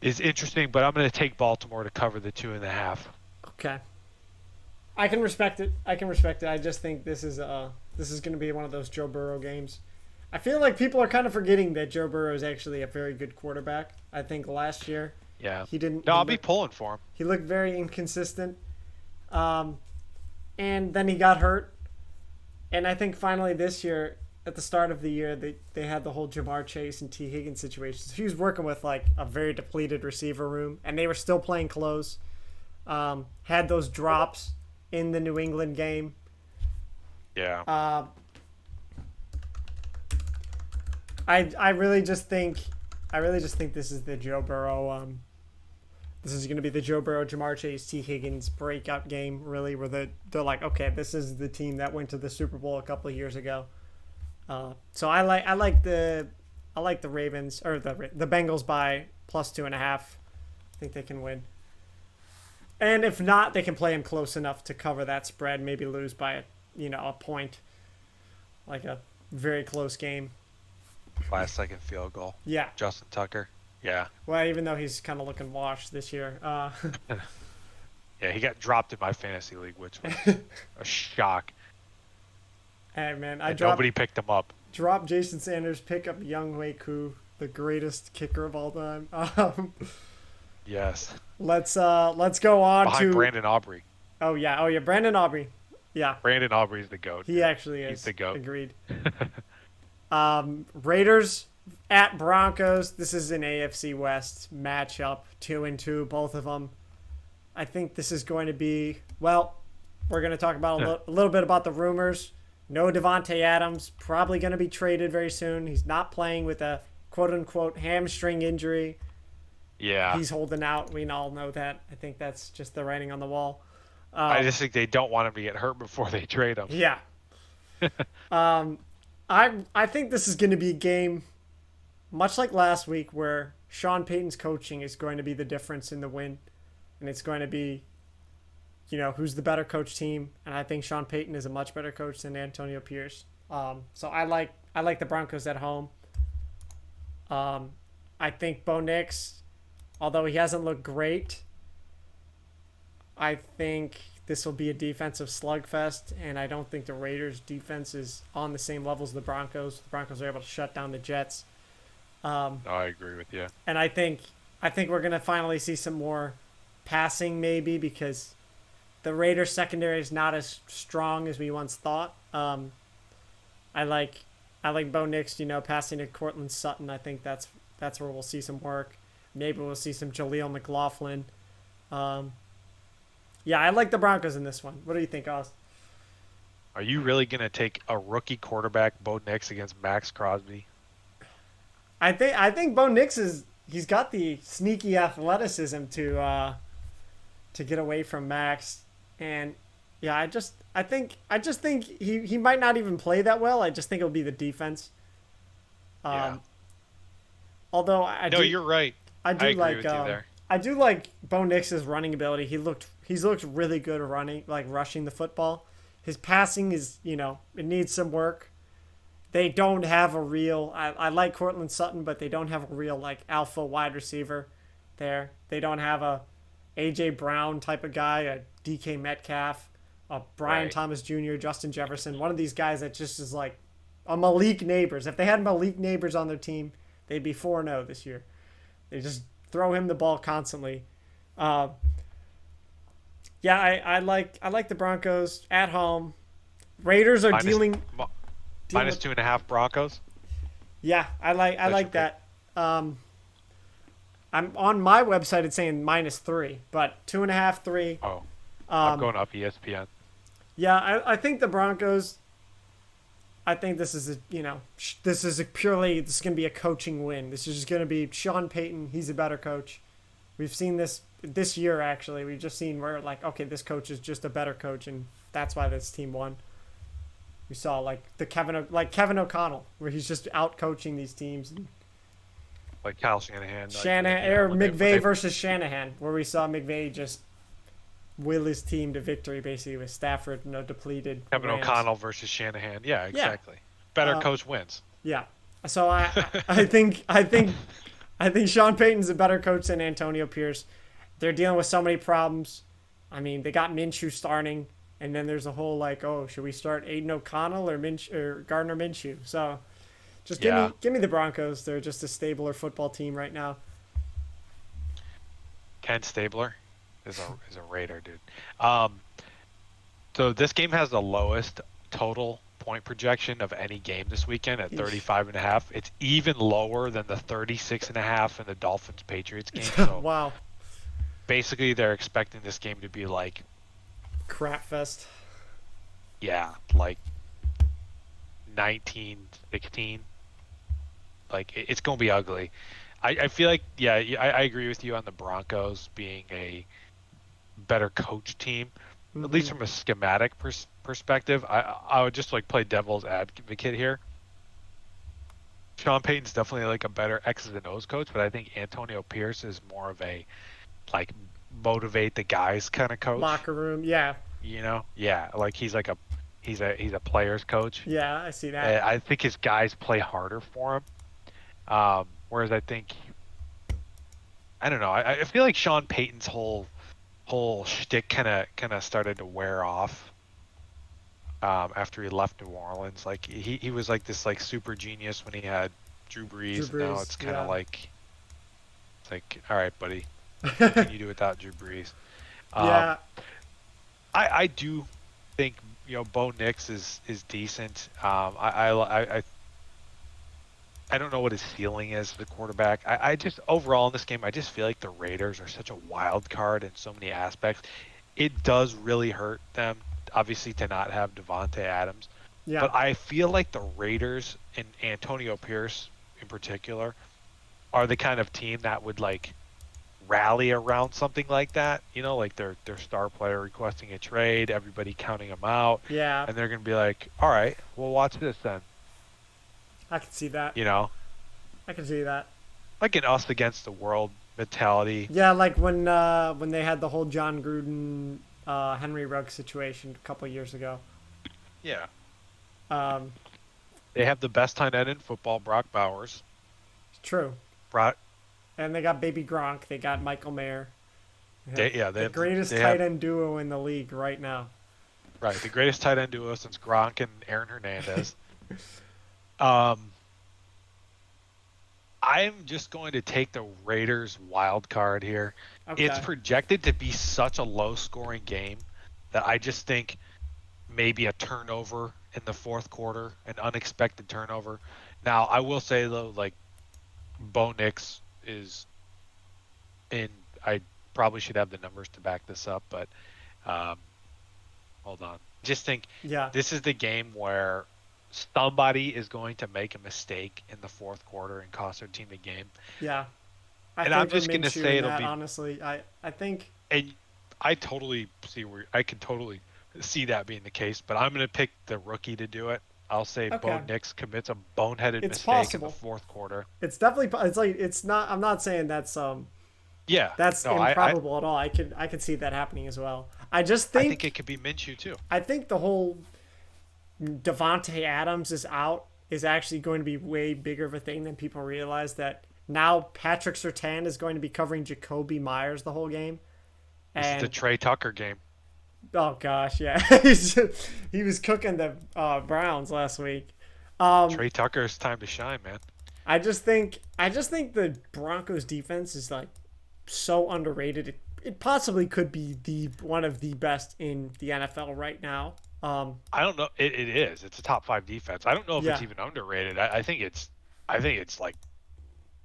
is interesting, but I'm going to take Baltimore to cover the 2.5. Okay. I can respect it. I just think this is going to be one of those Joe Burrow games. I feel like people are kind of forgetting that Joe Burrow is actually a very good quarterback. I think last year Yeah. he didn't. No, he I'll be looked- pulling for him. He looked very inconsistent. And then he got hurt. And I think finally this year, at the start of the year, they had the whole Jamar Chase and T. Higgins situation. So he was working with like a very depleted receiver room, and they were still playing close. Had those drops in the New England game. Yeah. I really just think this is the Joe Burrow. This is going to be the Joe Burrow, Jamar Chase, T. Higgins breakout game, really, where they're like, okay, this is the team that went to the Super Bowl a couple of years ago. So I like the Ravens, or the Bengals by +2.5. I think they can win. And if not, they can play them close enough to cover that spread, maybe lose by a point, like a very close game. Last second field goal. Yeah. Justin Tucker. Yeah. Well, even though he's kind of looking washed this year. Yeah, he got dropped in my fantasy league, which was a shock. Hey, man, Nobody picked him up. Drop Jason Sanders, pick up Young Wei Koo, the greatest kicker of all time. Yes. Let's go on Behind to Brandon Aubrey. Oh yeah, Brandon Aubrey. Yeah, Brandon Aubrey's the GOAT. he actually is. He's the GOAT. Agreed. Raiders at Broncos. This is an AFC West matchup, 2-2, both of them. I think this is going to be, well, we're going to talk about a little bit about the rumors. No Devontae Adams, probably going to be traded very soon. He's not playing with a quote-unquote hamstring injury. Yeah. He's holding out. We all know that. I think that's just the writing on the wall. I just think they don't want him to get hurt before they trade him. Yeah. I think this is going to be a game much like last week where Sean Payton's coaching is going to be the difference in the win. And it's going to be, who's the better coach team. And I think Sean Payton is a much better coach than Antonio Pierce. So I like the Broncos at home. I think Bo Nix, although he hasn't looked great, I think this will be a defensive slugfest, and I don't think the Raiders' defense is on the same level as the Broncos. The Broncos are able to shut down the Jets. No, I agree with you. And I think we're going to finally see some more passing maybe because the Raiders' secondary is not as strong as we once thought. I like Bo Nix, passing to Cortland Sutton. I think that's where we'll see some work. Maybe we'll see some Jaleel McLaughlin. Yeah, I like the Broncos in this one. What do you think, Oz? Are you really going to take a rookie quarterback, Bo Nix, against Max Crosby? I think Bo Nix he's got the sneaky athleticism to get away from Max, and Yeah, I just think he might not even play that well. I just think it'll be the defense. Yeah. Um, although I No, do you're right. I I do agree like with you there. I do like Bo Nix's running ability. He's looked really good running, like rushing the football. His passing is, it needs some work. They don't have a real I like Cortland Sutton, but they don't have a real like alpha wide receiver there. They don't have a AJ Brown type of guy, a DK Metcalf, a Brian Right. Thomas Jr., Justin Jefferson, one of these guys that just is like a Malik Neighbors. If they had Malik Neighbors on their team, they'd be 4-0 this year. They just throw him the ball constantly. Uh, yeah, I like the Broncos at home. Raiders are Minus dealing minus with 2.5 Broncos. yeah, I That's your like pick. that. I'm on my website. It's saying -3, but 2.5, 3. Oh, I'm Um, going up ESPN. yeah, I think the Broncos. I think this is going to be a coaching win. This is just going to be Sean Payton. He's a better coach. We've seen this year actually. We've just seen where like okay, this coach is just a better coach, and that's why this team won. We saw like Kevin O'Connell, where he's just out coaching these tems. Like Kyle Shanahan. Like, Shanahan you know, or when they- McVay versus Shanahan, where we saw McVay just will his team to victory basically with Stafford, depleted. Kevin Rams. O'Connell versus Shanahan. Yeah, exactly. Better Uh, coach wins. Yeah. So I think Sean Payton's a better coach than Antonio Pierce. They're dealing with so many problems. I mean, they got Minshew starting, and then there's a whole like, oh, should we start Aiden O'Connell or Gardner Minshew? So just Yeah. give me the Broncos. They're just a stabler football team right now. Ken Stabler is a Raider, dude. So this game has the lowest total point projection of any game this weekend at Eesh. 35.5. It's even lower than the 36.5 in the Dolphins Patriots game. So Wow, basically, they're expecting this game to be like, crap fest. yeah, like 19-16. Like it's gonna be ugly. I feel like I agree with you on the Broncos being a better coach team, at least from a schematic perspective. I would just like play devil's advocate here. Sean Payton's definitely like a better X's and O's coach, but I think Antonio Pierce is more of a like motivate the guys kind of coach. Locker room, yeah, Yeah, like he's a player's coach. yeah, I see that. I think his guys play harder for him. Whereas I think, I don't know. I feel like Sean Payton's whole shtick kind of started to wear off after he left New Orleans. Like he was like this like super genius when he had Drew Brees. Drew And now Brees, it's kind of yeah. like it's like, all right, buddy, what can you do without Drew Brees? Yeah, I do think Bo Nix is decent. I don't know what his ceiling is, the quarterback. I just overall in this game, I just feel like the Raiders are such a wild card in so many aspects. It does really hurt them, obviously, to not have Devontae Adams. yeah. But I feel like the Raiders and Antonio Pierce in particular are the kind of team that would like rally around something like that. Like their star player requesting a trade, everybody counting them out, Yeah, and they're gonna be like, all right, well, watch this then. I can see that. I can see that. like an us against the world mentality. Yeah, like when they had the whole John Gruden, Henry Ruggs situation a couple years ago. Yeah. Um, They have the best tight end in football, Brock Bowers. true. Brock, And they got Baby Gronk. They got Michael Mayer. they the have greatest they tight have, end duo in the league right now. right, the greatest tight end duo since Gronk and Aaron Hernandez. I'm just going to take the Raiders wild card here. Okay. It's projected to be such a low scoring game that I just think maybe a turnover in the fourth quarter, an unexpected turnover. Now, I will say though, like Bo Nix is I probably should have the numbers to back this up, but hold on. Just think Yeah. this is the game where somebody is going to make a mistake in the fourth quarter and cost their team the game. Yeah. And I'm think just with gonna Minshew say in it'll that, be- honestly. I think And I totally see where I can totally see that being the case, but I'm going to pick the rookie to do it. I'll say Bo Okay. Nix commits a boneheaded It's mistake in the possible. fourth quarter. It's definitely it's like it's not I'm not saying Yeah, that's no, I improbable at all. I could see that happening as well. I just I think think it could be Minshew too. I think the whole Devonte Adams is out is actually going to be way bigger of a thing than people realize. That now Patrick Surtain is going to be covering Jacoby Myers the whole game, This is the and Trey Tucker game. oh gosh, yeah, he was cooking the Browns last week. Trey Tucker's time to shine, man. I just think the Broncos defense is like so underrated. It possibly could be the one of the best in the NFL right now. I don't know. It is. It's a top 5 defense. I don't know if Yeah. it's even underrated. I think it's like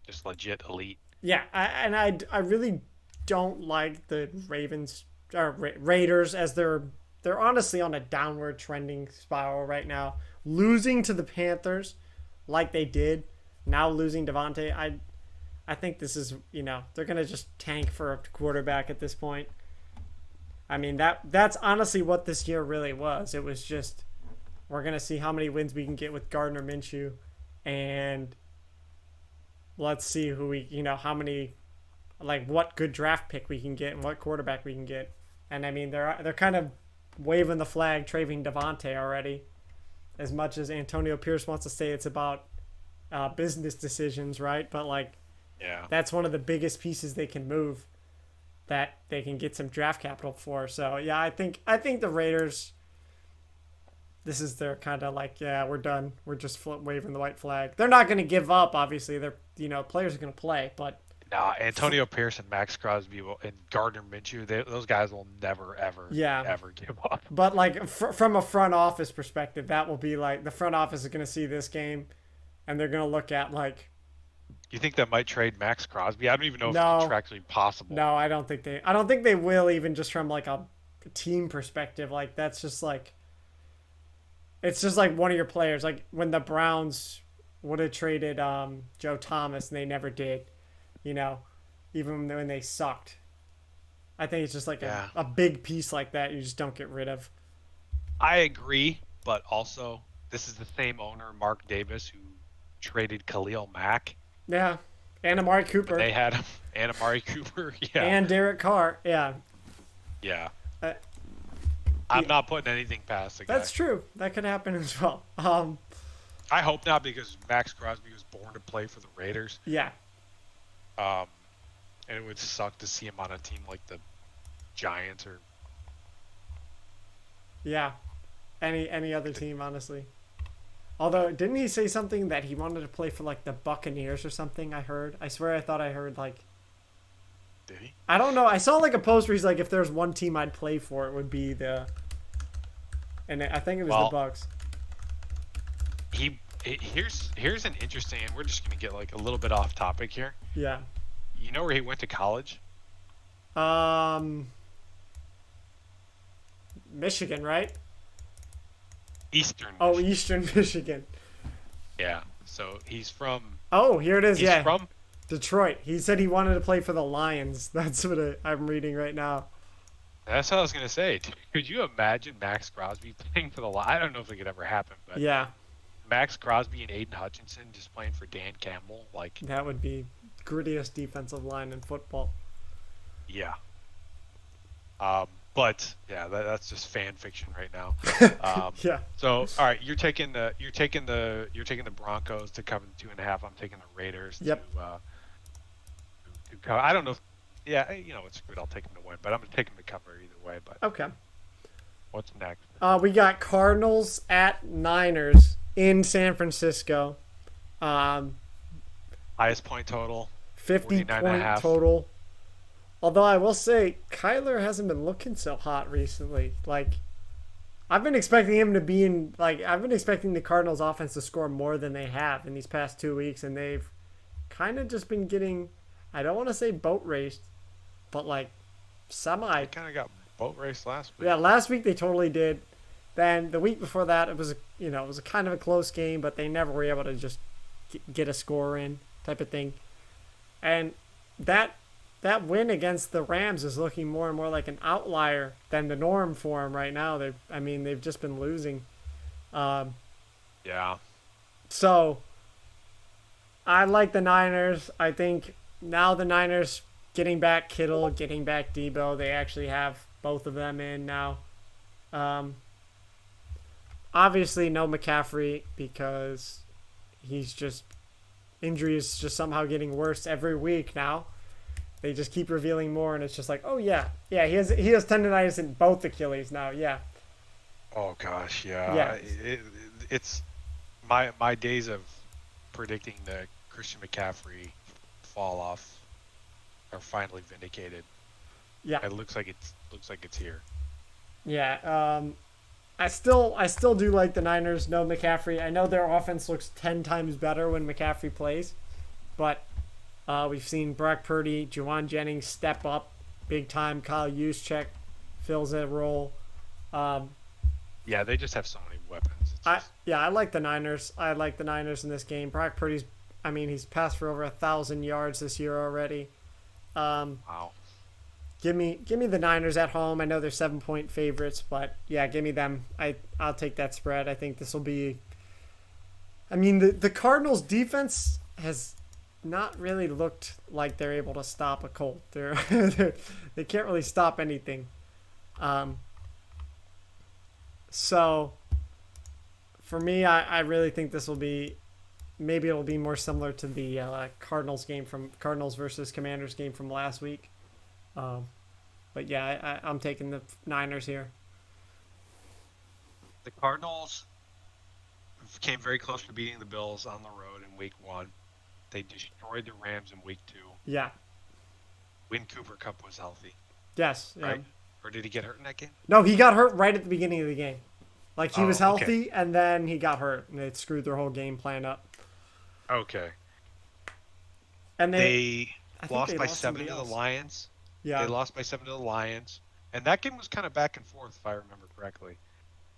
just legit elite. Yeah, I really don't like the Ravens or Raiders as they're honestly on a downward trending spiral right now. Losing to the Panthers like they did, now losing Devontae, I think this is, they're going to just tank for a quarterback at this point. I mean, that's honestly what this year really was. It was just we're going to see how many wins we can get with Gardner Minshew, and let's see how many, like, what good draft pick we can get and what quarterback we can get. And I mean, they're kind of waving the flag, trading Devontae already. As much as Antonio Pierce wants to say it's about business decisions, right? But like, Yeah. that's one of the biggest pieces they can move that they can get some draft capital for. So yeah, I think the Raiders. This is their kind of like, yeah, we're done. We're just waving the white flag. They're not going to give up. Obviously, they're players are going to play, but Nah, Antonio Pierce and Max Crosby and Gardner Minshew, those guys will never, ever, Yeah. ever give up. but like from a front office perspective, that will be like the front office is going to see this game, and they're going to look at like, You think they might trade Max Crosby? I don't even know if No. it's contractually possible. no, I don't think they will, even just from like a team perspective. Like that's just like, it's just like one of your players. Like when the Browns would have traded Joe Thomas and they never did, you know, even when they sucked. I think it's just like Yeah. a big piece like that you just don't get rid of. I agree, but also this is the same owner, Mark Davis, who traded Khalil Mack. Yeah. And Amari Cooper. They had him and Amari Cooper. Yeah. And Derek Carr. Yeah. Yeah. Uh, I'm not putting anything past the guy. That's true. That could happen as well. I hope not, because Max Crosby was born to play for the Raiders. Yeah. And it would suck to see him on a team like the Giants or Yeah. Any other team, honestly. Although, didn't he say something that he wanted to play for like the Buccaneers or something? I swear I thought I heard like, did he? I don't know. I saw like a post where he's like, if there's one team I'd play for, it would be and I think it was Well, the Bucks. Here's an interesting, and we're just gonna get like a little bit off topic here. Yeah. You know where he went to college? Michigan, right? Eastern. Oh, Michigan. Eastern Michigan. Yeah. So he's from. Oh, here it is. He's Yeah. from. Detroit. He said he wanted to play for the Lions. That's what I'm reading right now. That's what I was gonna say. Could you imagine Max Crosby playing for the? I don't know if it could ever happen, but Yeah, Max Crosby and Aiden Hutchinson just playing for Dan Campbell, like, that would be grittiest defensive line in football. yeah. But yeah, that's just fan fiction right now. Yeah. So all right, you're taking the Broncos to cover the 2.5. I'm taking the Raiders Yep. to cover. I don't know. Yeah, it's good. I'll take them to win, but I'm gonna take them to cover either way. But Okay. what's next? We got Cardinals at Niners in San Francisco. Highest point total. 50 49 point and a half. total. Although I will say, Kyler hasn't been looking so hot recently. Like, I've been expecting him to be in, like, I've been expecting the Cardinals offense to score more than they have in these past 2 weeks, and they've kind of just been getting, I don't want to say boat raced, but like semi. I kind of got boat race last week. Yeah, last week they totally did. Then the week before that, it was a kind of a close game, but they never were able to just get a score in type of thing. And that that win against the Rams is looking more and more like an outlier than the norm for them right now. They've just been losing. Um, Yeah. so I like the Niners. I think now the Niners getting back Kittle, getting back Debo, they actually have both of them in now. Um, obviously, no McCaffrey because he's just injury is just somehow getting worse every week now. They just keep revealing more, and it's just like, oh yeah, he has tendonitis in both Achilles now. Yeah, Oh gosh, yeah. yeah, It's my days of predicting the Christian McCaffrey fall off are finally vindicated. yeah, It looks like it's here. yeah. I still do like the Niners. No McCaffrey. I know their offense looks 10 times better when McCaffrey plays, but we've seen Brock Purdy, Juwan Jennings step up big time. Kyle Juszczyk fills a role. Um, Yeah, they just have so many weapons. It's I just, yeah, I like the Niners. I like the Niners in this game. Brock Purdy's, he's passed for over 1,000 yards this year already. wow. Give me the Niners at home. I know they're 7-point favorites, but yeah, give me them. I'll take that spread. I think this will be. The Cardinals defense has not really looked like they're able to stop a Colt. They can't really stop anything. So for me, I really think this will be. Maybe it'll be more similar to the Cardinals versus Commanders game from last week. But yeah, I'm taking the Niners here. The Cardinals came very close to beating the Bills on the road in Week 1. They destroyed the Rams in Week 2 Yeah. when Cooper Kupp was healthy, Yes. Yeah. right? Or did he get hurt in that game? No, he got hurt right at the beginning of the game. Like he was Oh, okay. healthy, and then he got hurt, and it screwed their whole game plan up. Okay. And They I think lost they by lost 7 somebody to the else. Lions. Yeah. They lost by 7 to the Lions. And that game was kind of back and forth, if I remember correctly.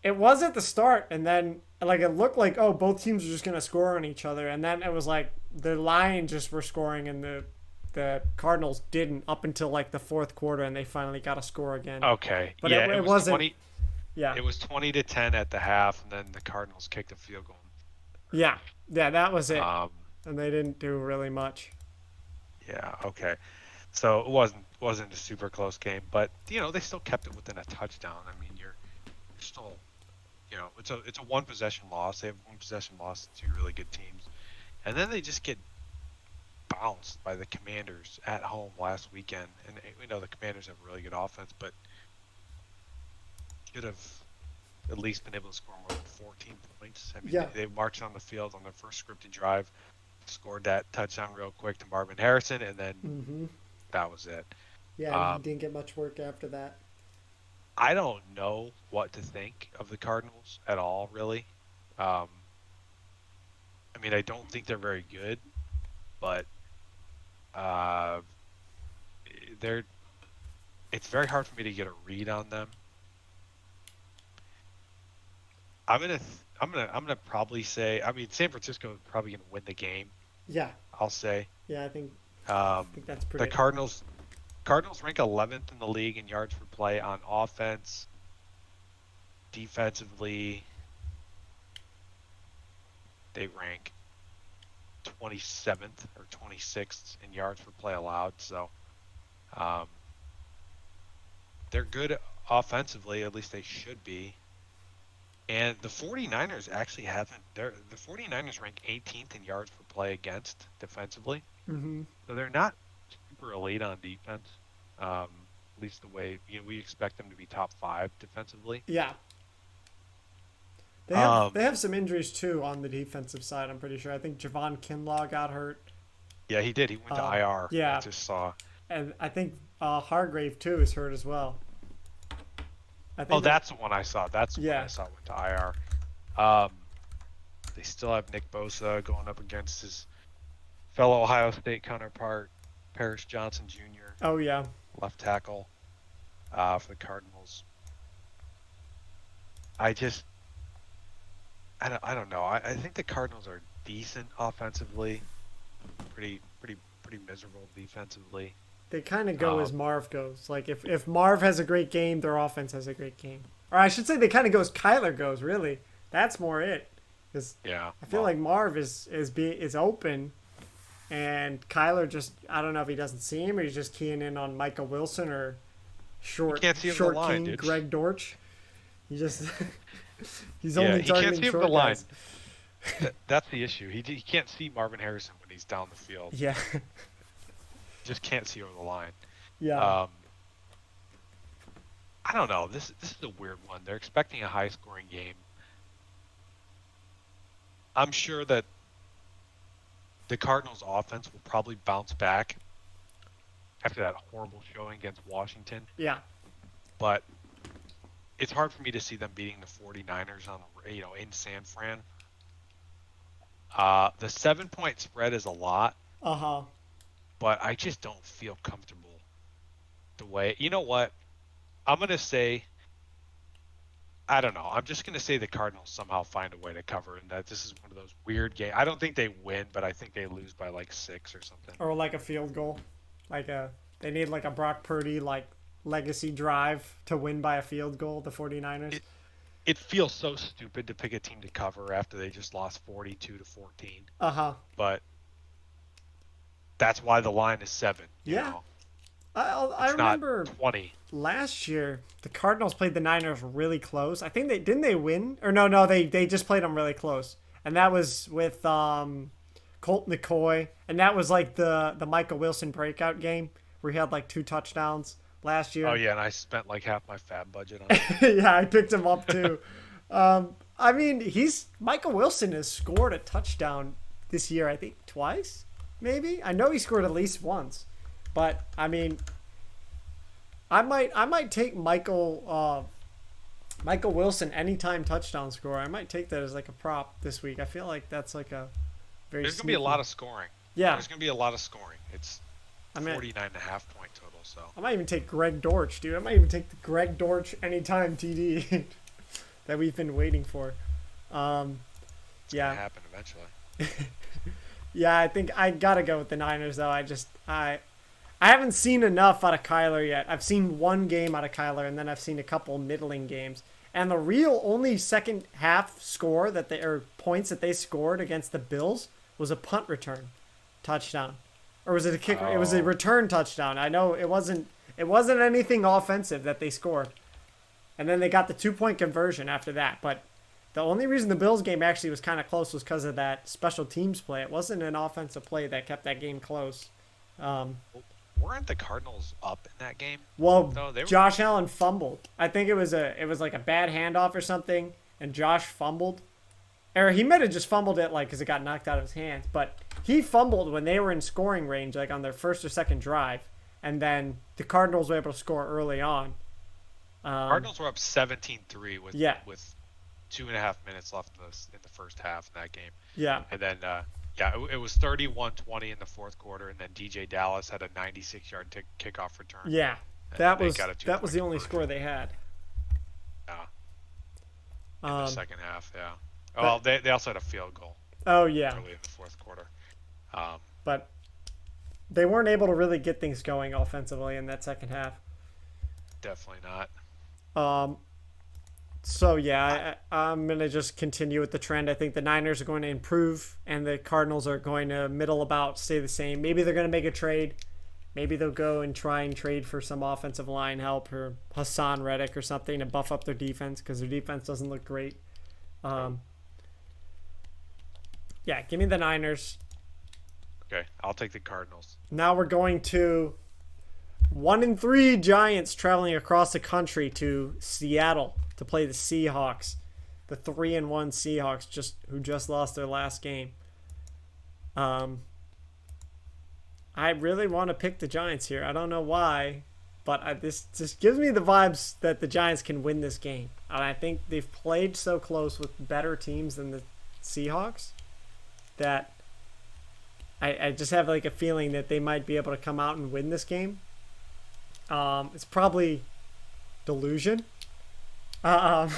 It was at the start, and then like it looked like both teams were just gonna score on each other, and then it was like the Lions just were scoring, and the Cardinals didn't up until like the fourth quarter, and they finally got a score again. Okay. But yeah, it was wasn't. 20. Yeah. It was 20-10 at the half, and then the Cardinals kicked a field goal. Yeah. Yeah. That was it, Um, and they didn't do really much. yeah. Okay. So it wasn't a super close game, but they still kept it within a touchdown. I mean, you're still, it's a one possession loss. They have one possession loss to two really good teams, and then they just get bounced by the Commanders at home last weekend. And we know the Commanders have a really good offense, but should have at least been able to score more than 14 points. I mean, Yeah. they marched on the field on their first scripted drive, scored that touchdown real quick to Marvin Harrison, and then Mm-hmm. that was it. Yeah. Um, He didn't get much work after that. I don't know what to think of the Cardinals at all, really. Um, I don't think they're very good, but uh, they're. It's very hard for me to get a read on them. I'm gonna probably say. San Francisco is probably gonna win the game. Yeah. I'll say. Yeah. I think that's The pretty. Cardinals rank 11th in the league in yards per play on offense. Defensively, they rank 27th or 26th in yards per play allowed. So they're good offensively, at least they should be. And the 49ers actually haven't. The 49ers rank 18th in yards per play against defensively. Mm-hmm. So they're not super elite on defense. At least the way we expect them to be top 5 defensively. Yeah. They have some injuries too on the defensive side. I'm pretty sure. I think Javon Kinlaw got hurt, Yeah, he did. He went to IR. yeah. I just saw. and I think Hargrave too is hurt as well. I think Oh, that's the one I saw. That's the one Yeah. I saw went to IR. They still have Nick Bosa going up against his fellow Ohio State counterpart, Paris Johnson Jr., Oh yeah. left tackle for the Cardinals. I don't know. I think the Cardinals are decent offensively, pretty miserable defensively. They kind of go as Marv goes. Like if Marv has a great game, their offense has a great game. Or I should say they kind of go as Kyler goes. Really, that's more it. Because Yeah. I feel like Marv is open, and Kyler just, I don't know if he doesn't see him or he's just keying in on Michael Wilson or short can't see him short the line, king dude. Greg Dortch. He just he's Yeah, only he can't targeting see him short the line. guys. That's the issue. He can't see Marvin Harrison when he's down the field. Yeah, Just can't see over the line. yeah, I don't know. This is a weird one. They're expecting a high scoring game. I'm sure that the Cardinals offense will probably bounce back after that horrible showing against Washington, yeah. but it's hard for me to see them beating the 49ers on in San Fran. The 7-point spread is a lot, Uh-huh. but I just don't feel comfortable the way. You know what? I'm going to say, I don't know. I'm just going to say the Cardinals somehow find a way to cover, and that this is one of those weird games. I don't think they win, but I think they lose by like 6 or something. Or like a field goal. They need like a Brock Purdy like legacy drive to win by a field goal, the 49ers. It feels so stupid to pick a team to cover after they just lost 42-14. Uh-huh. But that's why the line is 7. You Yeah. know? I It's not remember 20. last year the Cardinals played the Niners really close. I think they win? Or no, they just played them really close. And that was with Colt McCoy, and that was like the Michael Wilson breakout game where he had like 2 touchdowns last year. Oh yeah, and I spent like half my fab budget on it. Yeah, I picked him up too. I mean, Michael Wilson has scored a touchdown this year, I think twice, maybe. I know he scored at least once, but I mean, I might take Michael Wilson anytime touchdown score. I might take that as like a prop this week. I feel like that's like a very. There's gonna be a lot of scoring. Yeah, There's gonna be a lot of scoring. It's I mean, 49.5 point total. So I might even take Greg Dortch, dude. I might even take the Greg Dortch anytime TD that we've been waiting for. it's Yeah. gonna happen eventually. Yeah, I think I gotta go with the Niners though. I haven't seen enough out of Kyler yet. I've seen one game out of Kyler, and then I've seen a couple middling games. And the real only second half score or points that they scored against the Bills was a punt return touchdown, or was it a kick? It was a return touchdown. I know it wasn't anything offensive that they scored, and then they got the 2-point conversion after that. But the only reason the Bills game actually was kind of close was because of that special teams play. It wasn't an offensive play that kept that game close. Weren't the Cardinals up in that game? Well, No, they were. Josh Allen fumbled. I think it was like a bad handoff or something, and Josh fumbled. Or he might have just fumbled it like because it got knocked out of his hands. But he fumbled when they were in scoring range, like on their first or second drive, and then the Cardinals were able to score early on. Cardinals were up 17-3 with Yeah. with 2.5 minutes left in the first half in that game. Yeah, And then, it was 31-20 in the fourth quarter, and then DJ Dallas had a 96-yard kickoff return. yeah. And That they was got a that was the 2-point only conversion. score they had. Yeah, in the Um, second half, yeah. Well, they also had a field goal oh yeah, early in the fourth quarter. but they weren't able to really get things going offensively in that second half. Definitely not. So yeah, I'm gonna just continue with the trend. I think the Niners are going to improve, and the Cardinals are going to middle about, stay the same. Maybe they're gonna make a trade. Maybe they'll go and try and trade for some offensive line help or Hassan Reddick or something to buff up their defense because their defense doesn't look great. Yeah, give me the Niners. Okay, I'll take the Cardinals. Now we're going to 1-3 Giants traveling across the country to Seattle to play the Seahawks, the 3-1 Seahawks who just lost their last game. I really want to pick the Giants here. I don't know why, but this just gives me the vibes that the Giants can win this game. And I think they've played so close with better teams than the Seahawks that I just have like a feeling that they might be able to come out and win this game. It's probably delusion. But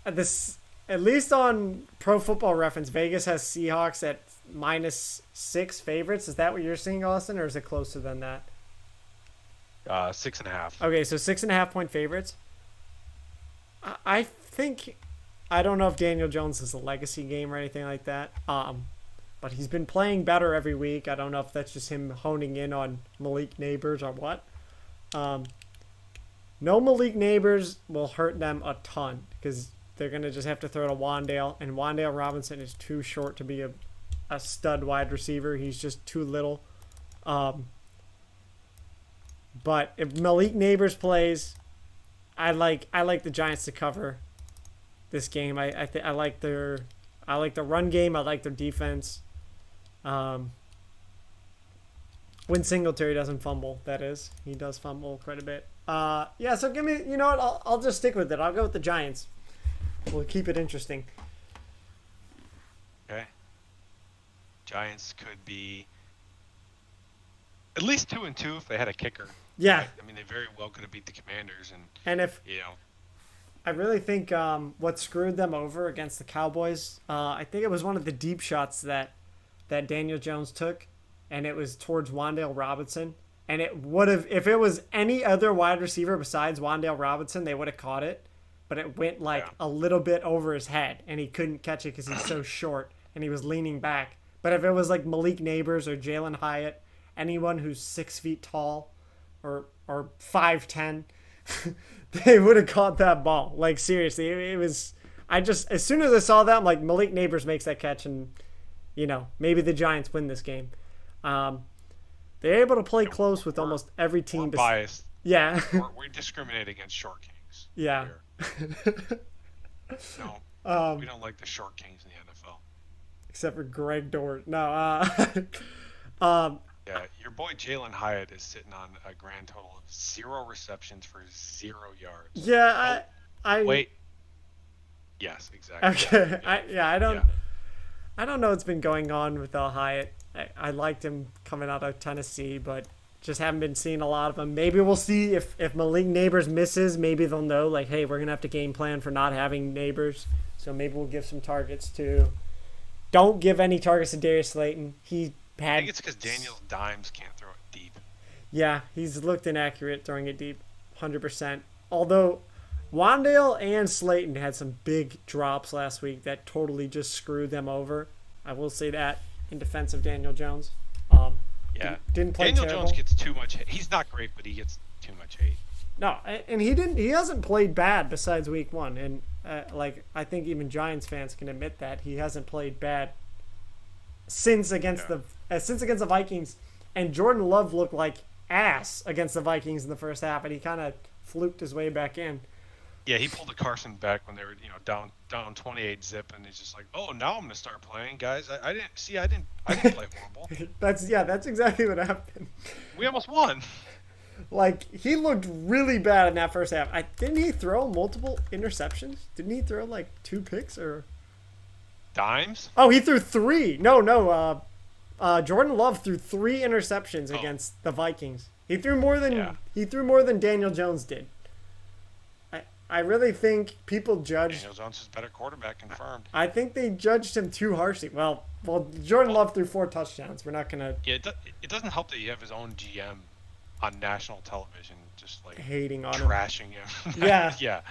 this, at least on Pro Football Reference, Vegas has Seahawks at -6 favorites. Is that what you're seeing, Austin, or is it closer than that? 6.5. Okay, so 6.5 point favorites. I think I don't know if Daniel Jones is a legacy game or anything like that. But he's been playing better every week. I don't know if that's just him honing in on Malik Neighbors or what. No Malik Neighbors will hurt them a ton because they're gonna just have to throw to Wan'Dale, and Wan'Dale Robinson is too short to be a stud wide receiver. He's just too little. But if Malik Neighbors plays, I like the Giants to cover this game. I like their run game. I like their defense. When Singletary doesn't fumble, that is, he does fumble quite a bit. Yeah. So give me, you know what? I'll just stick with it. I'll go with the Giants. We'll keep it interesting. Okay. Giants could be at least 2-2 if they had a kicker. Yeah. I mean, they very well could have beat the Commanders, And if you know, I really think what screwed them over against the Cowboys, I think it was one of the deep shots that Daniel Jones took, and it was towards Wan'Dale Robinson. And it would have, if it was any other wide receiver besides Wan'Dale Robinson, they would have caught it. But it went a little bit over his head, and he couldn't catch it because he's so short, and he was leaning back. But if it was like Malik Neighbors or Jalen Hyatt, anyone who's 6 feet tall or 5'10", they would have caught that ball. Like, seriously, it was. As soon as I saw that, I'm like, Malik Neighbors makes that catch, and maybe the Giants win this game. They're able to play close with almost every team. We're biased. Yeah. we discriminate against short kings. Yeah. No, we don't like the short kings in the NFL. Except for Greg Dort. No. Yeah, your boy Jalen Hyatt is sitting on a grand total of 0 receptions for 0 yards. Yeah, I wait. Yes, exactly. Okay. Yeah. I don't know what's been going on with Hyatt. I liked him coming out of Tennessee, but just haven't been seeing a lot of him. Maybe we'll see if Malik Neighbors misses. Maybe they'll know, like, hey, we're going to have to game plan for not having Neighbors. So maybe we'll give some targets to... Don't give any targets to Darius Slayton. I think it's because Daniel Dimes can't throw it deep. Yeah, he's looked inaccurate throwing it deep, 100%. Although Wan'Dale and Slayton had some big drops last week that totally just screwed them over. I will say that in defense of Daniel Jones. Yeah, didn't play Daniel terrible. Jones gets too much hate. He's not great, but he gets too much hate. No, and he hasn't played bad besides week 1. And I think even Giants fans can admit that he hasn't played bad since against the Vikings. And Jordan Love looked like ass against the Vikings in the first half, and he kind of fluked his way back in. Yeah, he pulled the Carson back when they were down 28-0, and he's just like, oh, now I'm gonna start playing, guys. I didn't play horrible. That's exactly what happened. We almost won. Like, he looked really bad in that first half. Didn't he throw multiple interceptions? Didn't he throw like 2 picks or? Dimes? Oh, he threw 3. No. Jordan Love threw 3 interceptions against the Vikings. He threw more than Daniel Jones did. I really think people judged. Daniel Jones is better quarterback, confirmed. I think they judged him too harshly. Well, Jordan Love threw 4 touchdowns. We're not gonna. Yeah, it doesn't help that you have his own GM on national television, just like hating on trashing him. Yeah, yeah,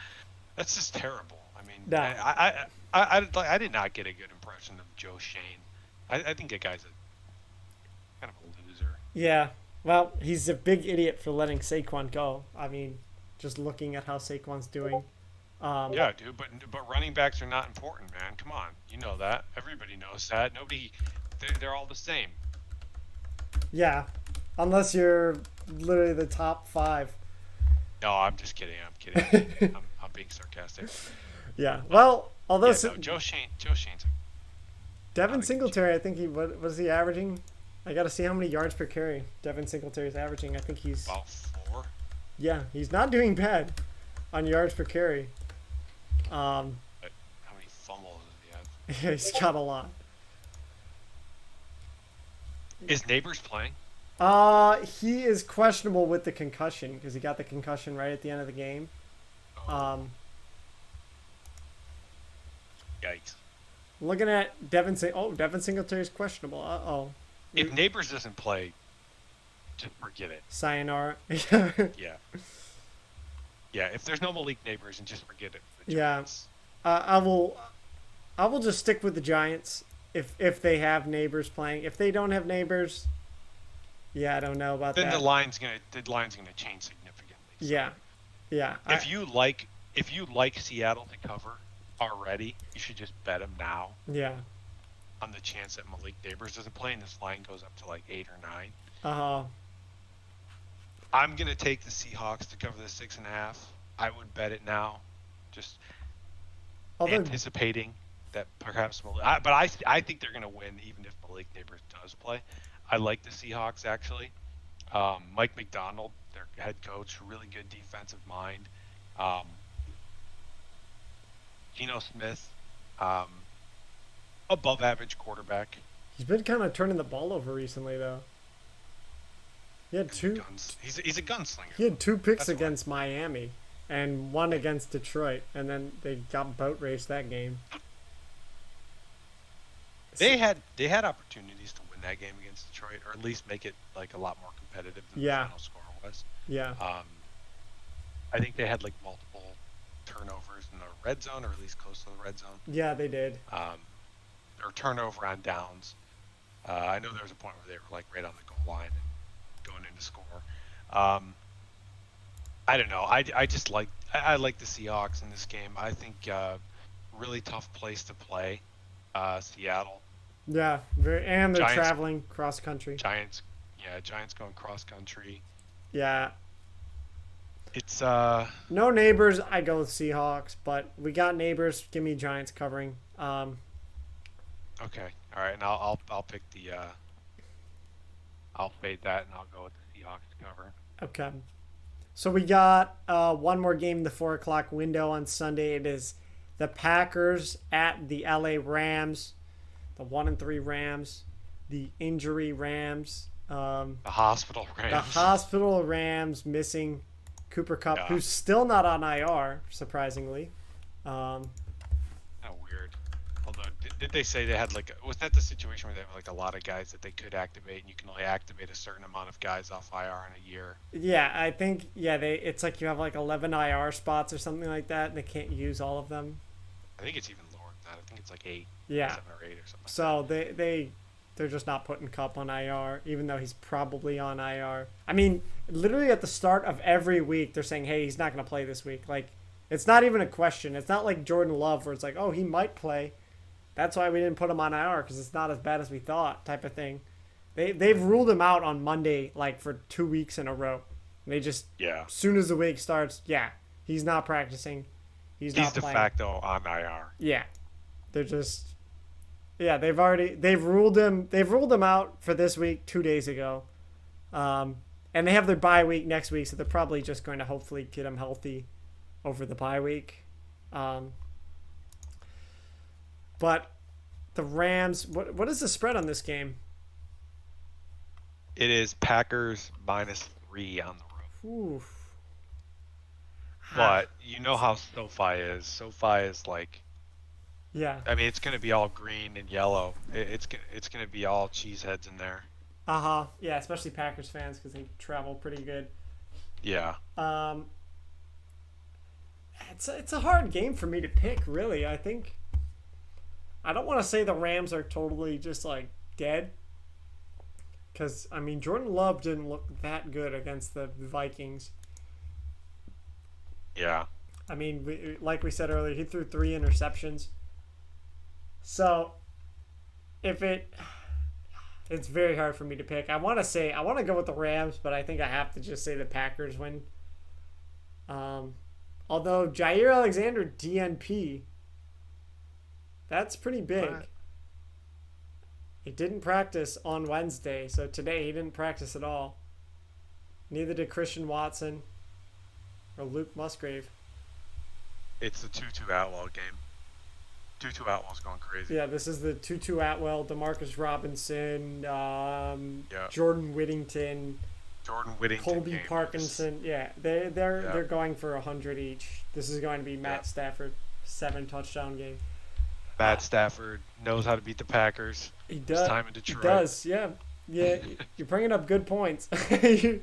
that's just terrible. I mean, nah. I did not get a good impression of Joe Shane. I think that guy's kind of a loser. Yeah, well, he's a big idiot for letting Saquon go. I mean, just looking at how Saquon's doing. Yeah, dude, but running backs are not important, man. Come on, you know that. Everybody knows that. They're all the same. Yeah, unless you're literally the top 5. No, I'm just kidding. I'm being sarcastic. Yeah, well, although Joe Shane's. Devin Singletary, I think what is he averaging? I got to see how many yards per carry Devin Singletary is averaging. I think he's about 4. Yeah, he's not doing bad on yards per carry. But how many fumbles does he have? Yeah, he's got a lot. Is Neighbors playing? He is questionable with the concussion because he got the concussion right at the end of the game. Yikes. Looking at Devin Devin Singletary is questionable. Uh-oh. If Neighbors doesn't play, just forget it. Sayonara. Yeah. Yeah, if there's no Malik Neighbors, and just forget it. Yeah. I will just stick with the Giants if they have Neighbors playing. If they don't have Neighbors, yeah, I don't know about then that. the line's gonna change significantly. So Yeah. Yeah. if you like Seattle to cover already, you should just bet them now Yeah. on the chance that Malik Neighbors doesn't play and this line goes up to like 8 or 9. Uh-huh. I'm gonna take the Seahawks to cover the 6.5. I would bet it now, just anticipating that perhaps Malik. But I think they're gonna win even if Malik Neighbors does play. I like the Seahawks actually. Mike McDonald, their head coach, really good defensive mind. Geno Smith, above average quarterback. He's been kind of turning the ball over recently, though. He had two. He's a gunslinger. He had 2 picks against Miami, and 1 against Detroit, and then they got boat raced that game. They had opportunities to win that game against Detroit, or at least make it like a lot more competitive than the final score was. Yeah. I think they had like multiple turnovers in the red zone, or at least close to the red zone. Yeah, they did. Or turnover on downs. I know there was a point where they were like right on the goal line and going in to score. I don't know. I just like the Seahawks in this game. I think really tough place to play, Seattle. Yeah, and they're Giants, traveling cross country. Giants going cross country. Yeah. It's no Neighbors. I go with Seahawks, but we got Neighbors. Give me Giants covering. Okay, all right, and I'll pick the I'll fade that, and I'll go with the Seahawks to cover. Okay, so we got one more game in the 4 o'clock window on Sunday. It is the Packers at the LA Rams, the 1-3 Rams, the injury Rams, the hospital Rams. The hospital Rams missing Cooper Kupp, who's still not on IR, surprisingly. Kind of weird. Although, did they say they had was that the situation where they have like a lot of guys that they could activate, and you can only activate a certain amount of guys off IR in a year? Yeah, I think it's like you have like 11 IR spots or something like that, and they can't use all of them. I think it's even lower than that. I think it's like 8. Yeah. 7 or 8 or something. So they're just not putting Kupp on IR, even though he's probably on IR. I mean, literally at the start of every week, they're saying, hey, he's not going to play this week. Like, it's not even a question. It's not like Jordan Love where it's like, oh, he might play. That's why we didn't put him on IR, because it's not as bad as we thought type of thing. They've ruled him out on Monday, like, for 2 weeks in a row. And they just, as soon as the week starts, he's not practicing. He's not de playing. Facto on IR. Yeah. They're just... Yeah, they've ruled him out for this week 2 days ago, and they have their bye week next week, so they're probably just going to hopefully get him healthy over the bye week. But the Rams, what is the spread on this game? It is Packers -3 on the road. Oof. But you know how SoFi is. SoFi is like. Yeah. I mean, it's going to be all green and yellow. It's going to be all cheeseheads in there. Uh-huh. Yeah, especially Packers fans because they travel pretty good. Yeah. It's a hard game for me to pick, really. I think I don't want to say the Rams are totally just like dead, because I mean Jordan Love didn't look that good against the Vikings. Yeah. I mean, like we said earlier, he threw 3 interceptions. So, it's very hard for me to pick. I want to go with the Rams, but I think I have to just say the Packers win. Although Jair Alexander DNP, that's pretty big. What? He didn't practice on Wednesday, so today he didn't practice at all. Neither did Christian Watson or Luke Musgrave. It's the Tutu Atwell game. Tutu Atwell's going crazy. Yeah, this is the Tutu Atwell, Demarcus Robinson, Jordan Whittington, Colby Parkinson. Yeah, they're going for 100 each. This is going to be Matt Stafford 7 touchdown game. Uh, Matt Stafford knows how to beat the Packers. he His does. time in He Detroit. does. Yeah. Yeah. You're bringing up good points. Dude,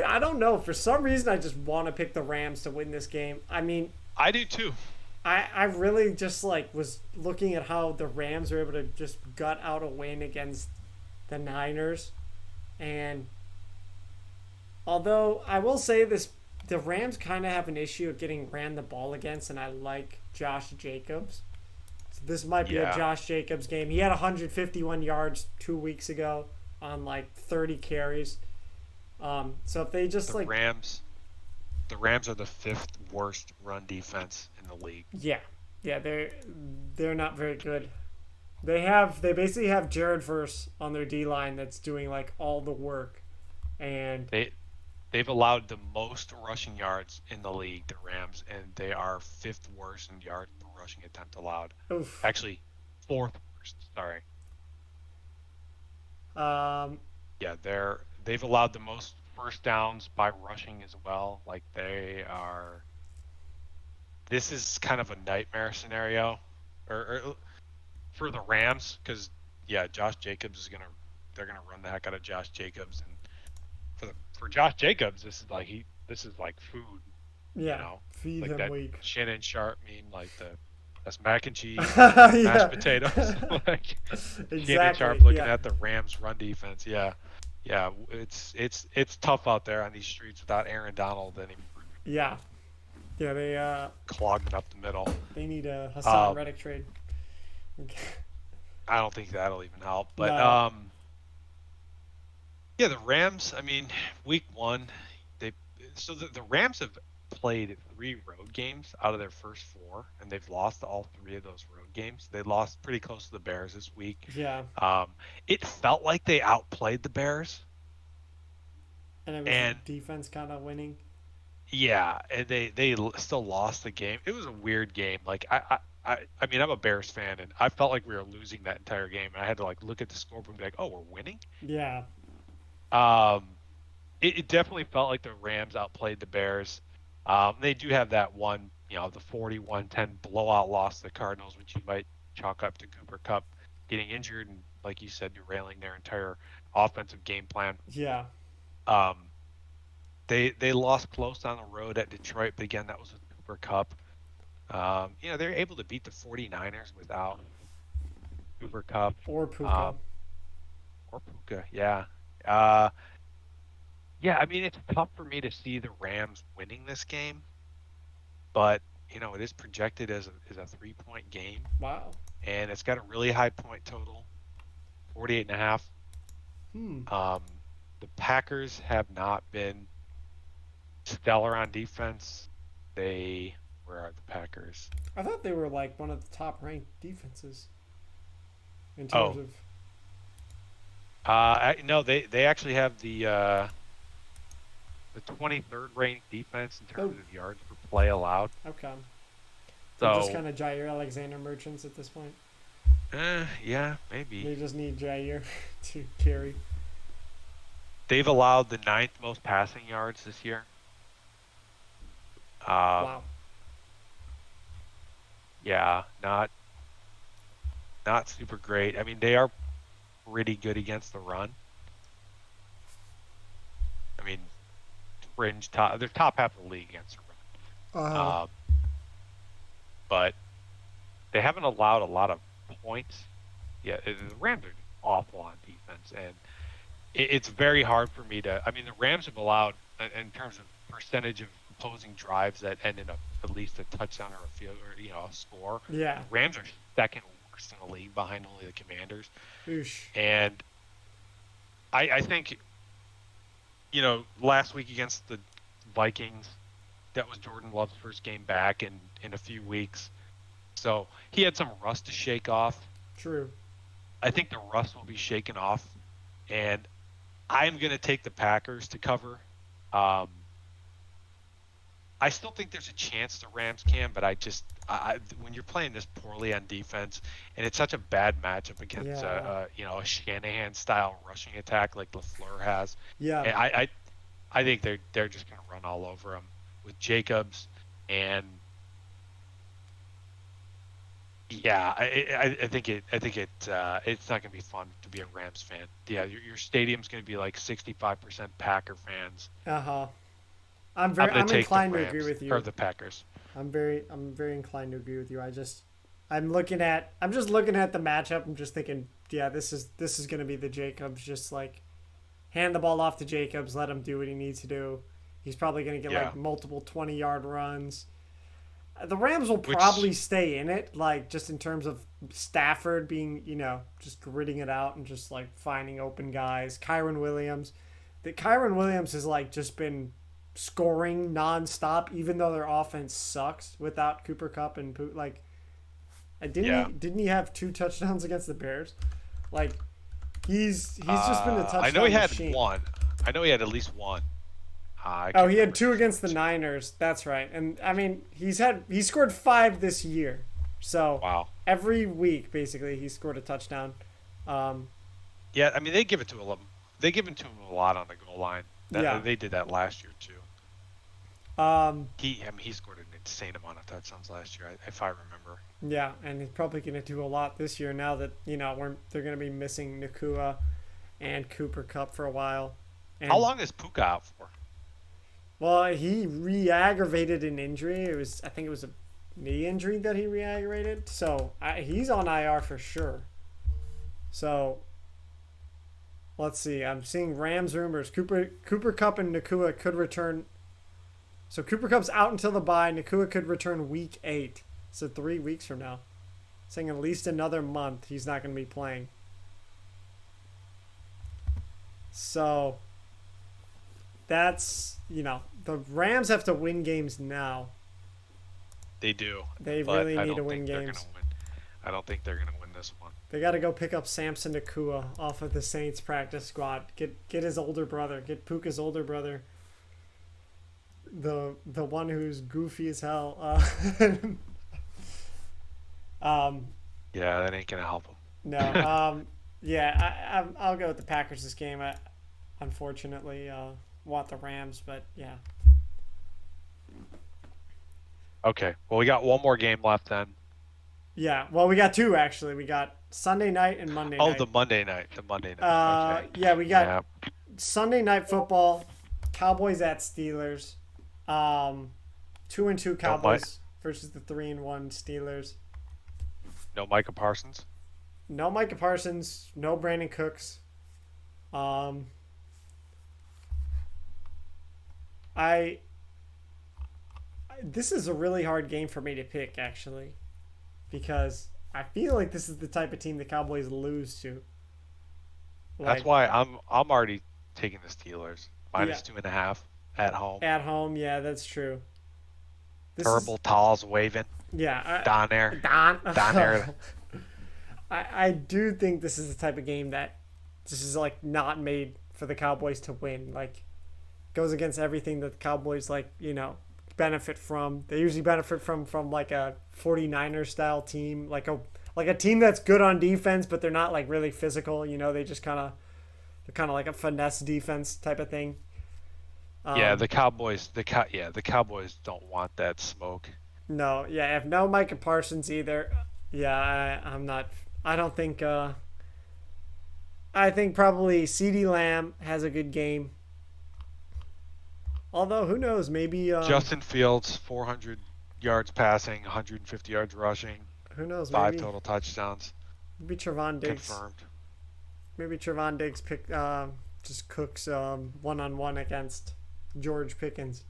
I don't know. For some reason, I just want to pick the Rams to win this game. I mean, I do too. I really just like was looking at how the Rams were able to just gut out a win against the Niners, and although I will say this, the Rams kind of have an issue of getting ran the ball against, and I like Josh Jacobs. So this might be a Yeah. Josh Jacobs game. He had 151 yards 2 weeks ago on like 30 carries. So if they just The like, Rams the Rams are the fifth worst run defense in the league. yeah, yeah, they're not very good. They basically have Jared Verse on their D line that's doing like all the work, and They they've allowed the most rushing yards in the league, the Rams, and they are fifth worst in yards per rushing attempt allowed. oof. Actually, fourth worst. Sorry. Um, Yeah, they've allowed the most first downs by rushing as well. Like they are. This is kind of a nightmare scenario, or for the Rams, because yeah, Josh Jacobs is gonna. They're gonna run the heck out of Josh Jacobs, and for Josh Jacobs, this is like food, you yeah, know, feed like him that weak. Shannon Sharp meme, like that's mac and cheese, mashed Yeah, potatoes. Like Shannon exactly. Sharp looking Yeah, at the Rams run defense. Yeah, yeah, it's tough out there on these streets without Aaron Donald and him yeah, yeah. clogging up the middle. They need a Hassan Um, Reddick trade. I don't think that'll even help, but No, yeah, the Rams. I mean, week one, they the Rams have played 3 road games out of their first 4, and they've lost all 3 of those road games. They lost pretty close to the Bears this week. yeah, It felt like they outplayed the Bears, and it was the and defense kind of winning. yeah, and still lost the game. It was a weird game. Like I mean, I'm a Bears fan, and I felt like we were losing that entire game, and I had to like look at the scoreboard and be like, oh, we're winning. Yeah, Um, it definitely felt like the Rams outplayed the Bears. They do have that one, the 41-10 blowout loss to the Cardinals, which you might chalk up to Cooper Kupp getting injured and, like you said, derailing their entire offensive game plan. yeah, Um, they lost close on the road at Detroit, but again, that was with Cooper Kupp. They're able to beat the 49ers without Cooper Kupp or Puka. um, or Puka. Yeah. Uh, Yeah, I mean, it's tough for me to see the Rams winning this game, but it is projected as a 3-point game, Wow. and it's got a really high point total, 48 and a half. Hmm. The Packers have not been stellar on defense. Where are the Packers? I thought they were like one of the top ranked defenses in terms Oh, of. no, they actually have the 23rd ranked defense in Oh, terms of yards per play allowed. okay. They're just So, kind of Jair Alexander merchants at this point. yeah, maybe. They just need Jair to carry. They've allowed the 9th most passing yards this year. Wow. Yeah, not super great. I mean, they are pretty good against the run. I mean, they're top half of the league against the Uh, run. But they haven't allowed a lot of points. Yeah, the Rams are awful on defense, and it's very hard for me to. I mean, the Rams have allowed, in terms of percentage of opposing drives that end in at least a touchdown or a field or a score. yeah. The Rams are second worst in the league, behind only the Commanders. Oosh. And I think last week against the Vikings, that was Jordan Love's first game back in a few weeks, so he had some rust to shake off. True. I think the rust will be shaken off, and I'm going to take the Packers to cover. I still think there's a chance the Rams can, but when you're playing this poorly on defense, and it's such a bad matchup against Yeah. a Shanahan style rushing attack like LaFleur has, Yeah. and I think they're just going to run all over them with Jacobs, and Yeah, I think it's not gonna be fun to be a Rams fan. Yeah, your stadium's gonna be like 65% Packer fans. Uh-huh. I'm gonna I'm take the inclined to agree Rams with or you. the Packers. I'm very inclined to agree with you. I'm just looking at the matchup. I'm just thinking, yeah, this is gonna be the Jacobs. Just like hand the ball off to Jacobs, let him do what he needs to do. He's probably gonna get Yeah, like multiple 20-yard runs. The Rams will probably which stay in it, like just in terms of Stafford being, just gritting it out and just like finding open guys. Kyron Williams has like just been scoring nonstop, even though their offense sucks without Cooper Cup and like. yeah. Didn't he have 2 touchdowns against the Bears? Like he's just been a I know he touchdown had machine. one. I know he had at least one. I Oh, can't he had remember two who he against the was. Niners. That's right. And I mean, he scored 5 this year. So Wow. every week basically he scored a touchdown. Um, Yeah, I mean they give it to him. They give it to him a lot on the goal line. yeah. They did that last year too. Um, I mean, he scored an insane amount of touchdowns last year, if I remember. yeah, and he's probably going to do a lot this year now that, they're going to be missing Nakua and Cooper Cup for a while. How And long is Puka out for? well, he re-aggravated an injury. I think it was a knee injury that he re-aggravated. So he's on IR for sure. So let's see. I'm seeing Rams rumors. Cooper Cup and Nakua could return. So Cooper Cup's out until the bye. Nakua could return week 8. So 3 weeks from now. Saying at least another month he's not going to be playing. So that's, the Rams have to win games now. They do, They but really I need to don't win think they're games. gonna win. I don't think they're gonna win this one. They got to go pick up Samson Nakua off of the Saints practice squad. Get his older brother. Get Puka's older brother. The one who's goofy as hell. Um, Yeah, that ain't gonna help them. no. Yeah. I'll go with the Packers this game. I unfortunately want the Rams, but yeah. Okay, well we got one more game left then. Yeah. Well, we got 2 actually. We got Sunday night and Monday Oh, night. the Monday night. The Monday night. Okay. Yeah, we got Yeah. Sunday night football. Cowboys at Steelers. 2-2 No, Mike. Cowboys versus the 3-1 Steelers. No Micah Parsons. No Micah Parsons. No Brandon Cooks. Um, I. This is a really hard game for me to pick actually, because I feel like this is the type of team the Cowboys lose to. That's Like why I'm already taking the Steelers yeah, minus 2.5 at home. at home, yeah, that's true. This Terrible is towels waving yeah. down there. Don. Down there. I do think this is the type of game that this is like not made for the Cowboys to win. Like goes against everything that the Cowboys benefit from. They usually benefit from like a 49ers style team, like a team that's good on defense, but they're not like really physical. They just they're kind of like a finesse defense type of thing. Yeah, Um, the Cowboys don't want that smoke. no, yeah, I have no Micah Parsons either. Yeah, I'm not. I don't think. I think probably CeeDee Lamb has a good game. Although who knows? Maybe Justin Fields, 400 yards passing, 150 yards rushing, who knows? 5 total touchdowns Maybe Trevon Diggs. confirmed. Maybe Trevon Diggs just cooks 1-on-1 against George Pickens.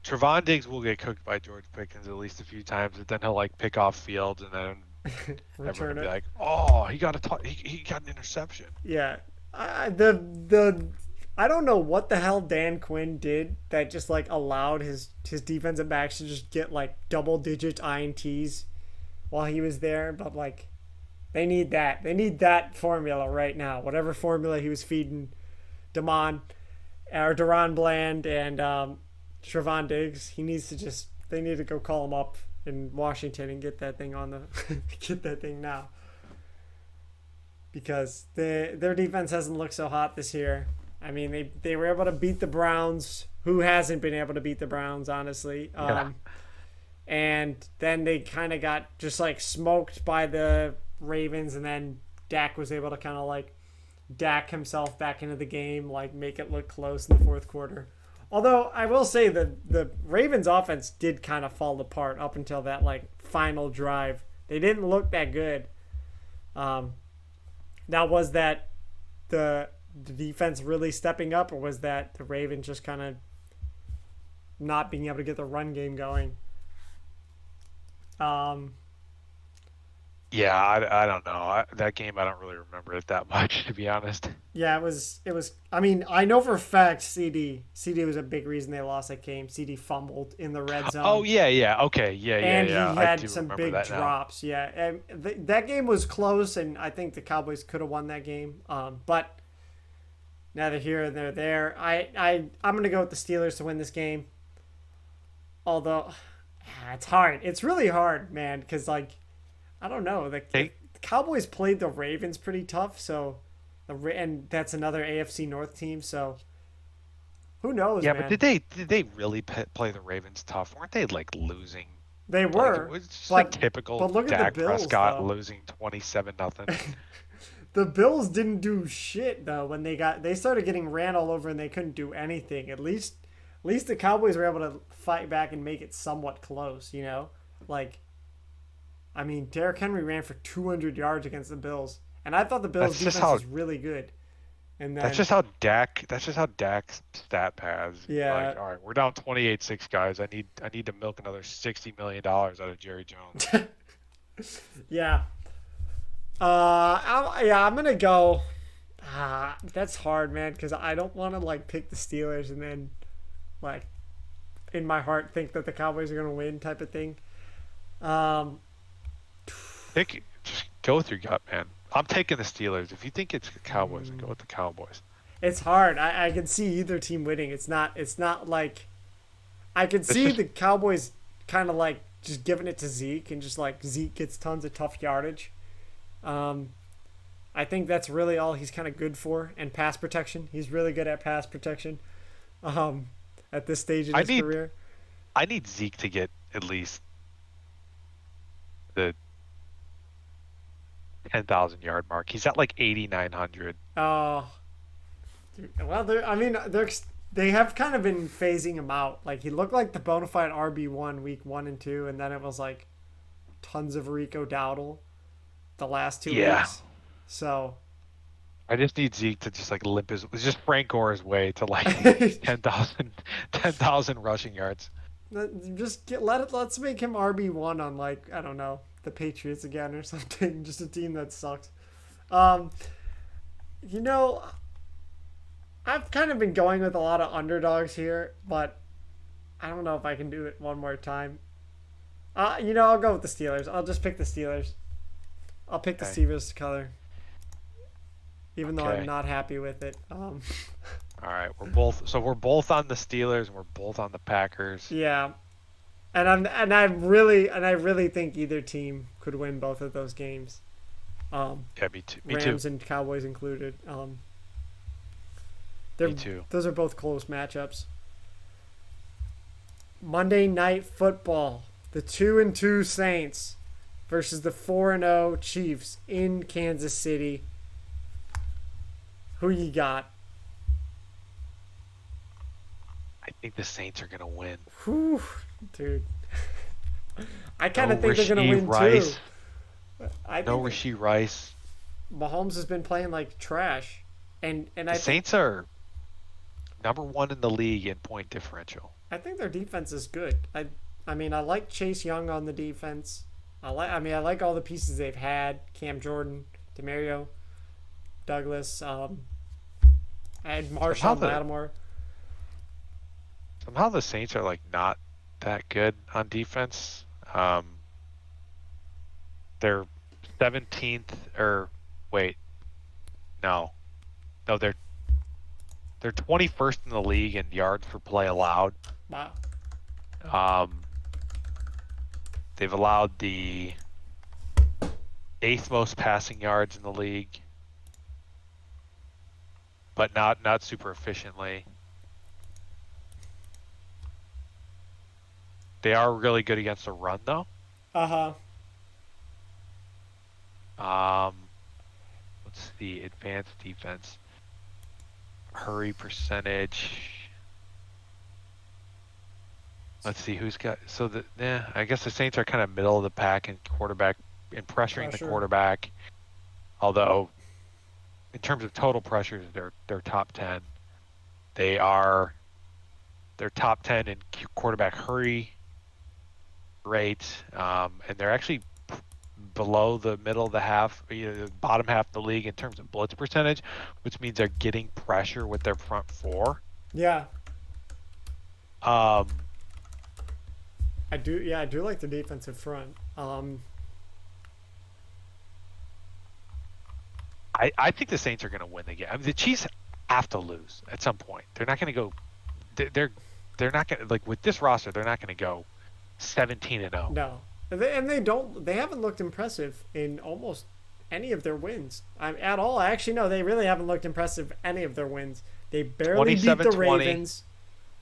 Trevon Diggs will get cooked by George Pickens at least a few times, but then he'll like pick off Fields, and then everyone Return will be it. like, "Oh, he got an interception." Yeah. I don't know what the hell Dan Quinn did that just like allowed his defensive backs to just get like double digit INTs while he was there, but like they need that. They need that formula right now. Whatever formula he was feeding Deron Bland and Trevon Diggs, they need to go call him up in Washington and get that thing on the get that thing now. Because their defense hasn't looked so hot this year. I mean, they were able to beat the Browns. Who hasn't been able to beat the Browns, honestly? Yeah. and then they kind of got just like smoked by the Ravens, and then Dak was able to kind of like Dak himself back into the game, like make it look close in the fourth quarter. Although I will say the Ravens offense did kind of fall apart up until that like final drive. They didn't look that good. Now was that the defense really stepping up, or was that the Ravens just kind of not being able to get the run game going? Yeah, I don't know. That game, I don't really remember it that much, to be honest. Yeah, it was. I mean, I know for a fact CD was a big reason they lost that game. CD fumbled in the red zone. Oh, yeah. Okay. Yeah. And he I had do some remember big that now. drops. Yeah, and that game was close, and I think the Cowboys could have won that game. But neither here nor there. I'm gonna go with the Steelers to win this game. Although it's hard. It's really hard, man, because like I don't know. The Cowboys played the Ravens pretty tough, so and that's another AFC North team. So who knows, Yeah, man? but did they really play the Ravens tough? Weren't they like losing? They Like, were. it was just but, like typical but look at Dak the Bills, Prescott though. losing 27-0. The Bills didn't do shit though when they started getting ran all over and they couldn't do anything. At least the Cowboys were able to fight back and make it somewhat close. You know, like I mean, Derrick Henry ran for 200 yards against the Bills, and I thought the Bills defense was really good. And then, That's just how Dak's stat pads. Yeah. Like, all right, we're down 28-6, guys. I need to milk another $60 million out of Jerry Jones. yeah. I'm gonna go. That's hard, man, because I don't want to like pick the Steelers and then, like, in my heart think that the Cowboys are gonna win, type of thing. Just go with your gut, man. I'm taking the Steelers. If you think it's the Cowboys, then go with the Cowboys. It's hard. I can see either team winning. It's not like I could see the Cowboys kind of like just giving it to Zeke and just like Zeke gets tons of tough yardage. I think that's really all he's kind of good for, and pass protection. He's really good at pass protection. At this stage in his career, I need Zeke to get at least the 10,000 yard mark. He's at like 8,900. oh, well, they have kind of been phasing him out. Like he looked like the bona fide RB1 week 1 and 2, and then it was like tons of Rico Dowdle the last 2 weeks. So I just need Zeke to just like it's just Frank Gore's way to like 10,000 rushing yards. Let's make him RB1 on like I don't know the Patriots again or something. Just a team that sucks. You know, I've kind of been going with a lot of underdogs here, but I don't know if I can do it one more time. I'll go with the Steelers. I'll just pick the Steelers. I'll pick the Steelers to color, even though I'm not happy with it. All right, we're both on the Steelers and we're both on the Packers. Yeah, and I really think either team could win both of those games. Yeah, me too. Rams and Cowboys included. Me too. Those are both close matchups. Monday Night Football: the 2-2 Saints versus the 4-0 Chiefs in Kansas City. Who you got? I think the Saints are gonna win. Whew, dude. I kind of think they're gonna win too. Rashee Rice. Mahomes has been playing like trash, and the Saints are number 1 in the league in point differential. I think their defense is good. I mean I like Chase Young on the defense. I like all the pieces they've had. Cam Jordan, Demario, Douglas, and Marshall Lattimore. Somehow the Saints are like not that good on defense. They're 17th they're 21st in the league in yards per play allowed. Wow. They've allowed the 8th most passing yards in the league, but not super efficiently. They are really good against the run, though. Uh-huh. What's the advanced defense? Hurry percentage. Let's see who's got. So I guess the Saints are kind of middle of the pack in quarterback in pressuring the Pressure. quarterback. Although, in terms of total pressures, they're top 10. They're top 10 in quarterback hurry rate, and they're actually below the middle of the half, the bottom half of the league in terms of blitz percentage, which means they're getting pressure with their front four. Yeah. Um, I do like the defensive front. I think the Saints are going to win the game. I mean, the Chiefs have to lose at some point. They're not going to go. They're not going to, like, with this roster. They're not going to go 17-0. No, they haven't looked impressive in almost any of their wins. At all. Actually, no, they really haven't looked impressive any of their wins. They barely beat the 27-20. Ravens.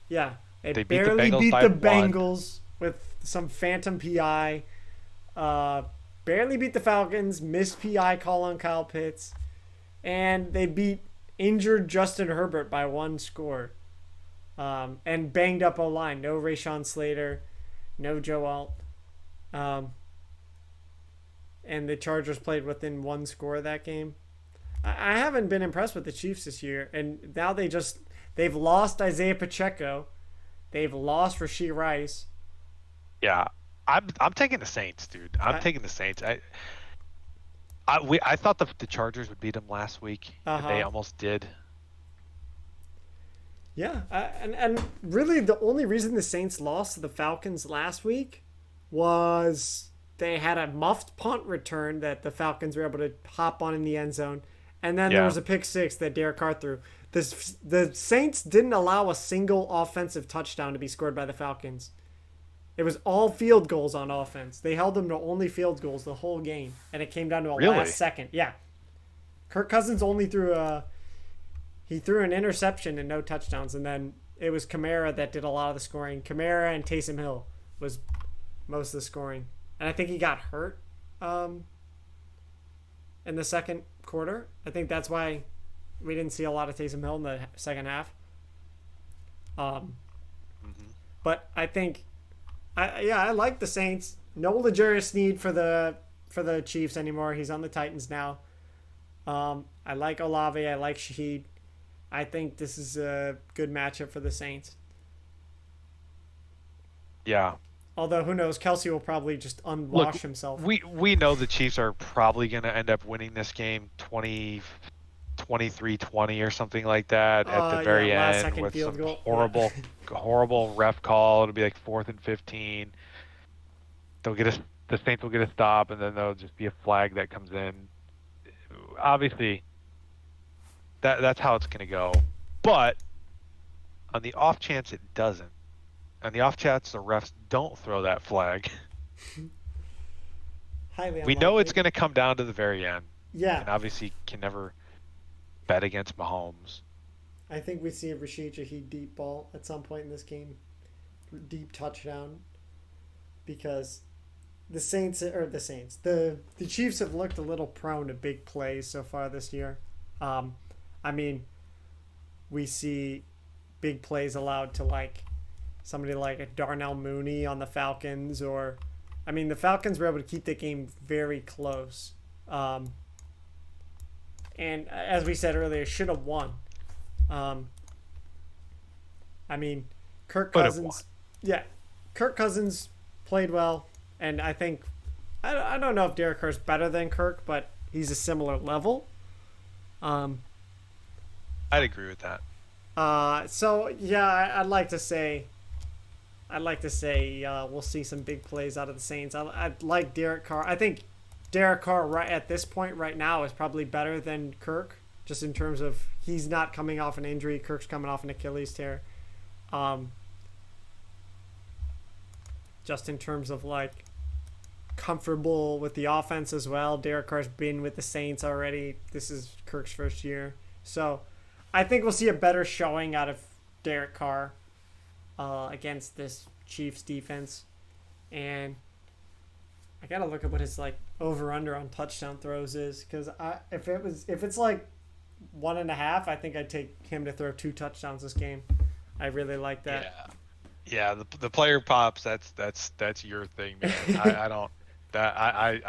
Yeah, They beat the barely Bengals beat by the one. Bengals with some phantom PI. Barely beat the Falcons. Missed PI call on Kyle Pitts, and they beat injured Justin Herbert by one score. And banged up O-line. No Rashawn Slater, no Joe Alt. And the Chargers played within one score of that game. I haven't been impressed with the Chiefs this year, and now they've lost Isaiah Pacheco, they've lost Rashee Rice. Yeah, I'm taking the Saints, dude. I'm taking the Saints. I thought the Chargers would beat them last week, and they almost did. Yeah, and really the only reason the Saints lost to the Falcons last week was they had a muffed punt return that the Falcons were able to hop on in the end zone, and then there was a pick six that Derek Carr threw. The Saints didn't allow a single offensive touchdown to be scored by the Falcons. It was all field goals on offense. They held them to only field goals the whole game, and it came down to a last second. Yeah, Kirk Cousins only threw an interception and no touchdowns, and then it was Kamara that did a lot of the scoring. Kamara and Taysom Hill was most of the scoring, and I think he got hurt in the second quarter. I think that's why we didn't see a lot of Taysom Hill in the second half. But I think, I like the Saints. No L'Jarius Sneed for the Chiefs anymore. He's on the Titans now. I like Olave. I like Shaheed. I think this is a good matchup for the Saints. Yeah. Although, who knows? Kelsey will probably just unwash himself. We know the Chiefs are probably going to end up winning this game 23-20 or something like that at the very end with some horrible ref call. It'll be like 4th and 15. The Saints will get a stop, and then there'll just be a flag that comes in. Obviously, that's how it's going to go. But on the off chance it doesn't, on the off chance the refs don't throw that flag, we know it's going to come down to the very end. Yeah. And obviously can never bet against Mahomes. I think we see a Rashid Shaheed deep ball at some point in this game. Deep touchdown. Because the Chiefs have looked a little prone to big plays so far this year. We see big plays allowed to somebody like a Darnell Mooney on the Falcons, or the Falcons were able to keep the game very close. And as we said earlier, should have won. Kirk Cousins. Yeah, Kirk Cousins played well, and I think I don't know if Derek Carr's better than Kirk, but he's a similar level. I'd agree with that. I'd like to say we'll see some big plays out of the Saints. I like Derek Carr. I think Derek Carr right at this point right now is probably better than Kirk, just in terms of he's not coming off an injury. Kirk's coming off an Achilles tear. Just in terms of comfortable with the offense as well. Derek Carr's been with the Saints already. This is Kirk's first year. So I think we'll see a better showing out of Derek Carr against this Chiefs defense. and I gotta look at what his like over under on touchdown throws is, because if it's like 1.5, I think I'd take him to throw 2 touchdowns this game. I really like that. Yeah. The player pops. That's your thing, man. I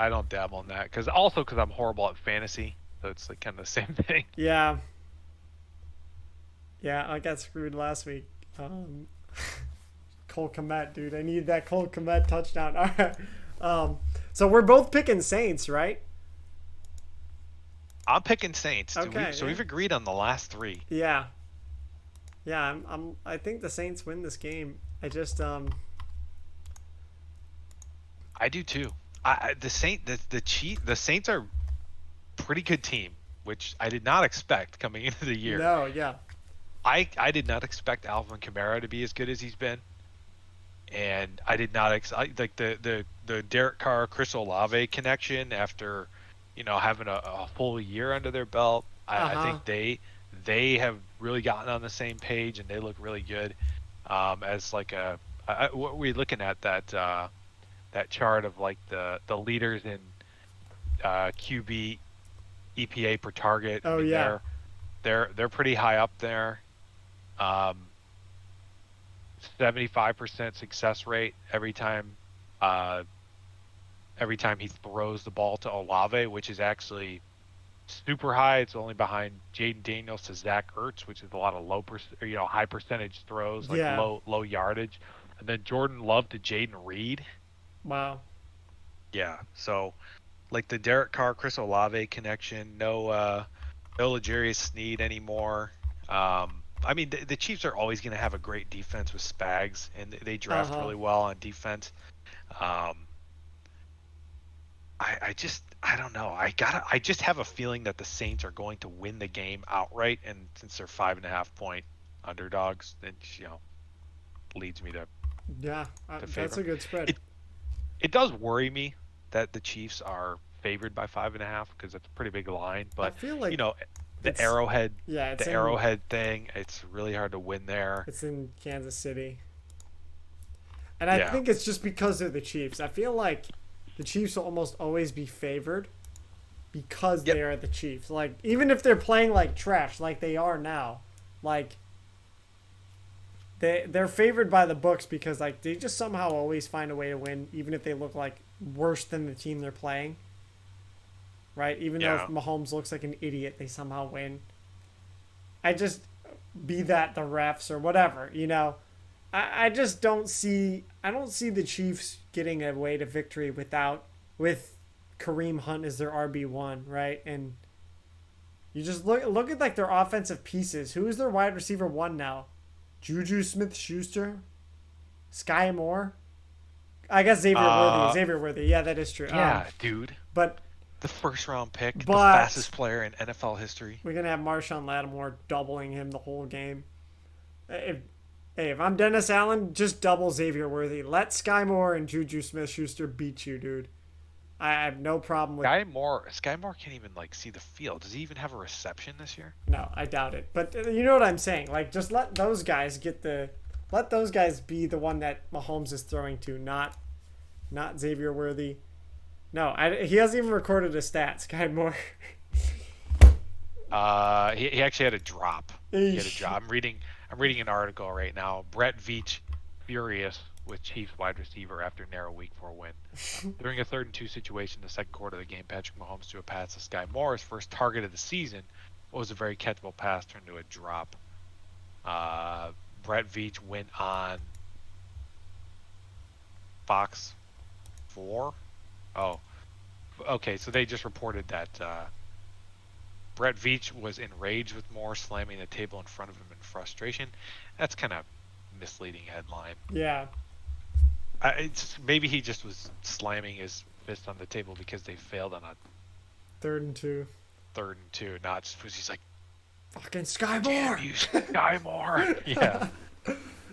don't dabble in that because I'm horrible at fantasy, so it's like kind of the same thing. Yeah. Yeah, I got screwed last week. Cole Kmet, dude. I need that Cole Kmet touchdown. All right. So we're both picking Saints, right? I'm picking Saints. Okay. We've agreed on the last 3. Yeah. Yeah, I think the Saints win this game. I just I do too. The Saints are a pretty good team, which I did not expect coming into the year. No, yeah. I did not expect Alvin Kamara to be as good as he's been, and I did not like the Derek Carr Chris Olave connection after, having a full year under their belt. I think they have really gotten on the same page and they look really good. As like what we're looking at that chart of like the leaders in QB EPA per target. Oh, yeah. They're pretty high up there. 75% success rate every time he throws the ball to Olave, which is actually super high. It's only behind Jaden Daniels to Zach Ertz, which is a lot of high percentage throws, like low yardage. And then Jordan Love to Jaden Reed. Wow. Yeah. So like the Derek Carr Chris Olave connection, no L'Jarius Sneed anymore. I mean, the Chiefs are always going to have a great defense with Spags, and they draft really well on defense. I don't know. I just have a feeling that the Saints are going to win the game outright, and since they're 5.5 point underdogs, it leads me to that's a good spread. It does worry me that the Chiefs are favored by 5.5 because that's a pretty big line. But I feel like the Arrowhead, the Arrowhead thing, it's really hard to win there. It's in Kansas City, and I think it's just because they're the Chiefs. I feel like the Chiefs will almost always be favored because they are the Chiefs. Like, even if they're playing like trash, like they are now, like they're favored by the books because like they just somehow always find a way to win, even if they look like worse than the team they're playing. Right? Even though if Mahomes looks like an idiot, they somehow win. I just be that the refs or whatever, I just don't see the Chiefs getting a way to victory with Kareem Hunt as their RB1, right? And you just look at like their offensive pieces. Who is their wide receiver 1 now? Juju Smith-Schuster? Sky Moore? I guess Xavier Worthy. Yeah, that is true. Yeah, dude. But the first round pick, the fastest player in NFL history. We're going to have Marshawn Lattimore doubling him the whole game. If I'm Dennis Allen, just double Xavier Worthy. Let Sky Moore and Juju Smith-Schuster beat you, dude. I have no problem with Sky Moore can't even like see the field. Does he even have a reception this year? No, I doubt it. But you know what I'm saying? Like, just let those guys be the one that Mahomes is throwing to, not Xavier Worthy. No, he hasn't even recorded his stats, Sky Moore. He actually had a drop. He had a drop. I'm reading an article right now. Brett Veach furious with Chiefs wide receiver after narrow Week 4 win. During a 3rd and 2 situation in the second quarter of the game, Patrick Mahomes threw a pass to Sky Moore, his first target of the season. What was a very catchable pass turned into a drop. Brett Veach went on Fox 4. Oh, okay. So they just reported that Brett Veach was enraged with Moore slamming the table in front of him in frustration. That's kind of misleading headline. Yeah. Maybe he just was slamming his fist on the table because they failed on a 3rd and 2. 3rd and 2, not just because he's like, fucking Sky Moore. Damn you, Sky Moore. Yeah.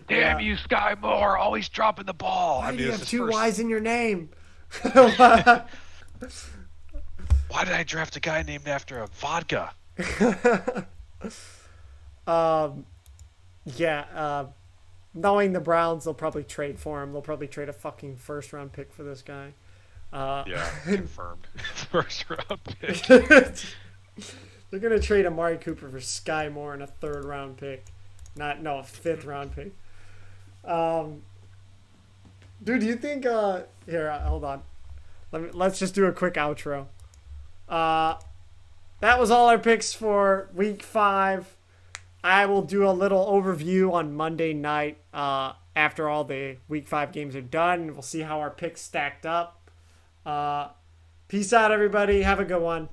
Damn you, Sky Moore, always dropping the ball. Why do you have 2 Y's in your name? Why did I draft a guy named after a vodka? knowing the Browns, they'll probably trade for him. They'll probably trade a fucking first round pick for this guy. Yeah, confirmed. First round pick. They're gonna trade Amari Cooper for Sky Moore and a third round pick, a fifth round pick. Dude, do you think? Here, hold on. Let's just do a quick outro. That was all our picks for Week 5. I will do a little overview on Monday night after all the Week 5 games are done. We'll see how our picks stacked up. Peace out, everybody. Have a good one.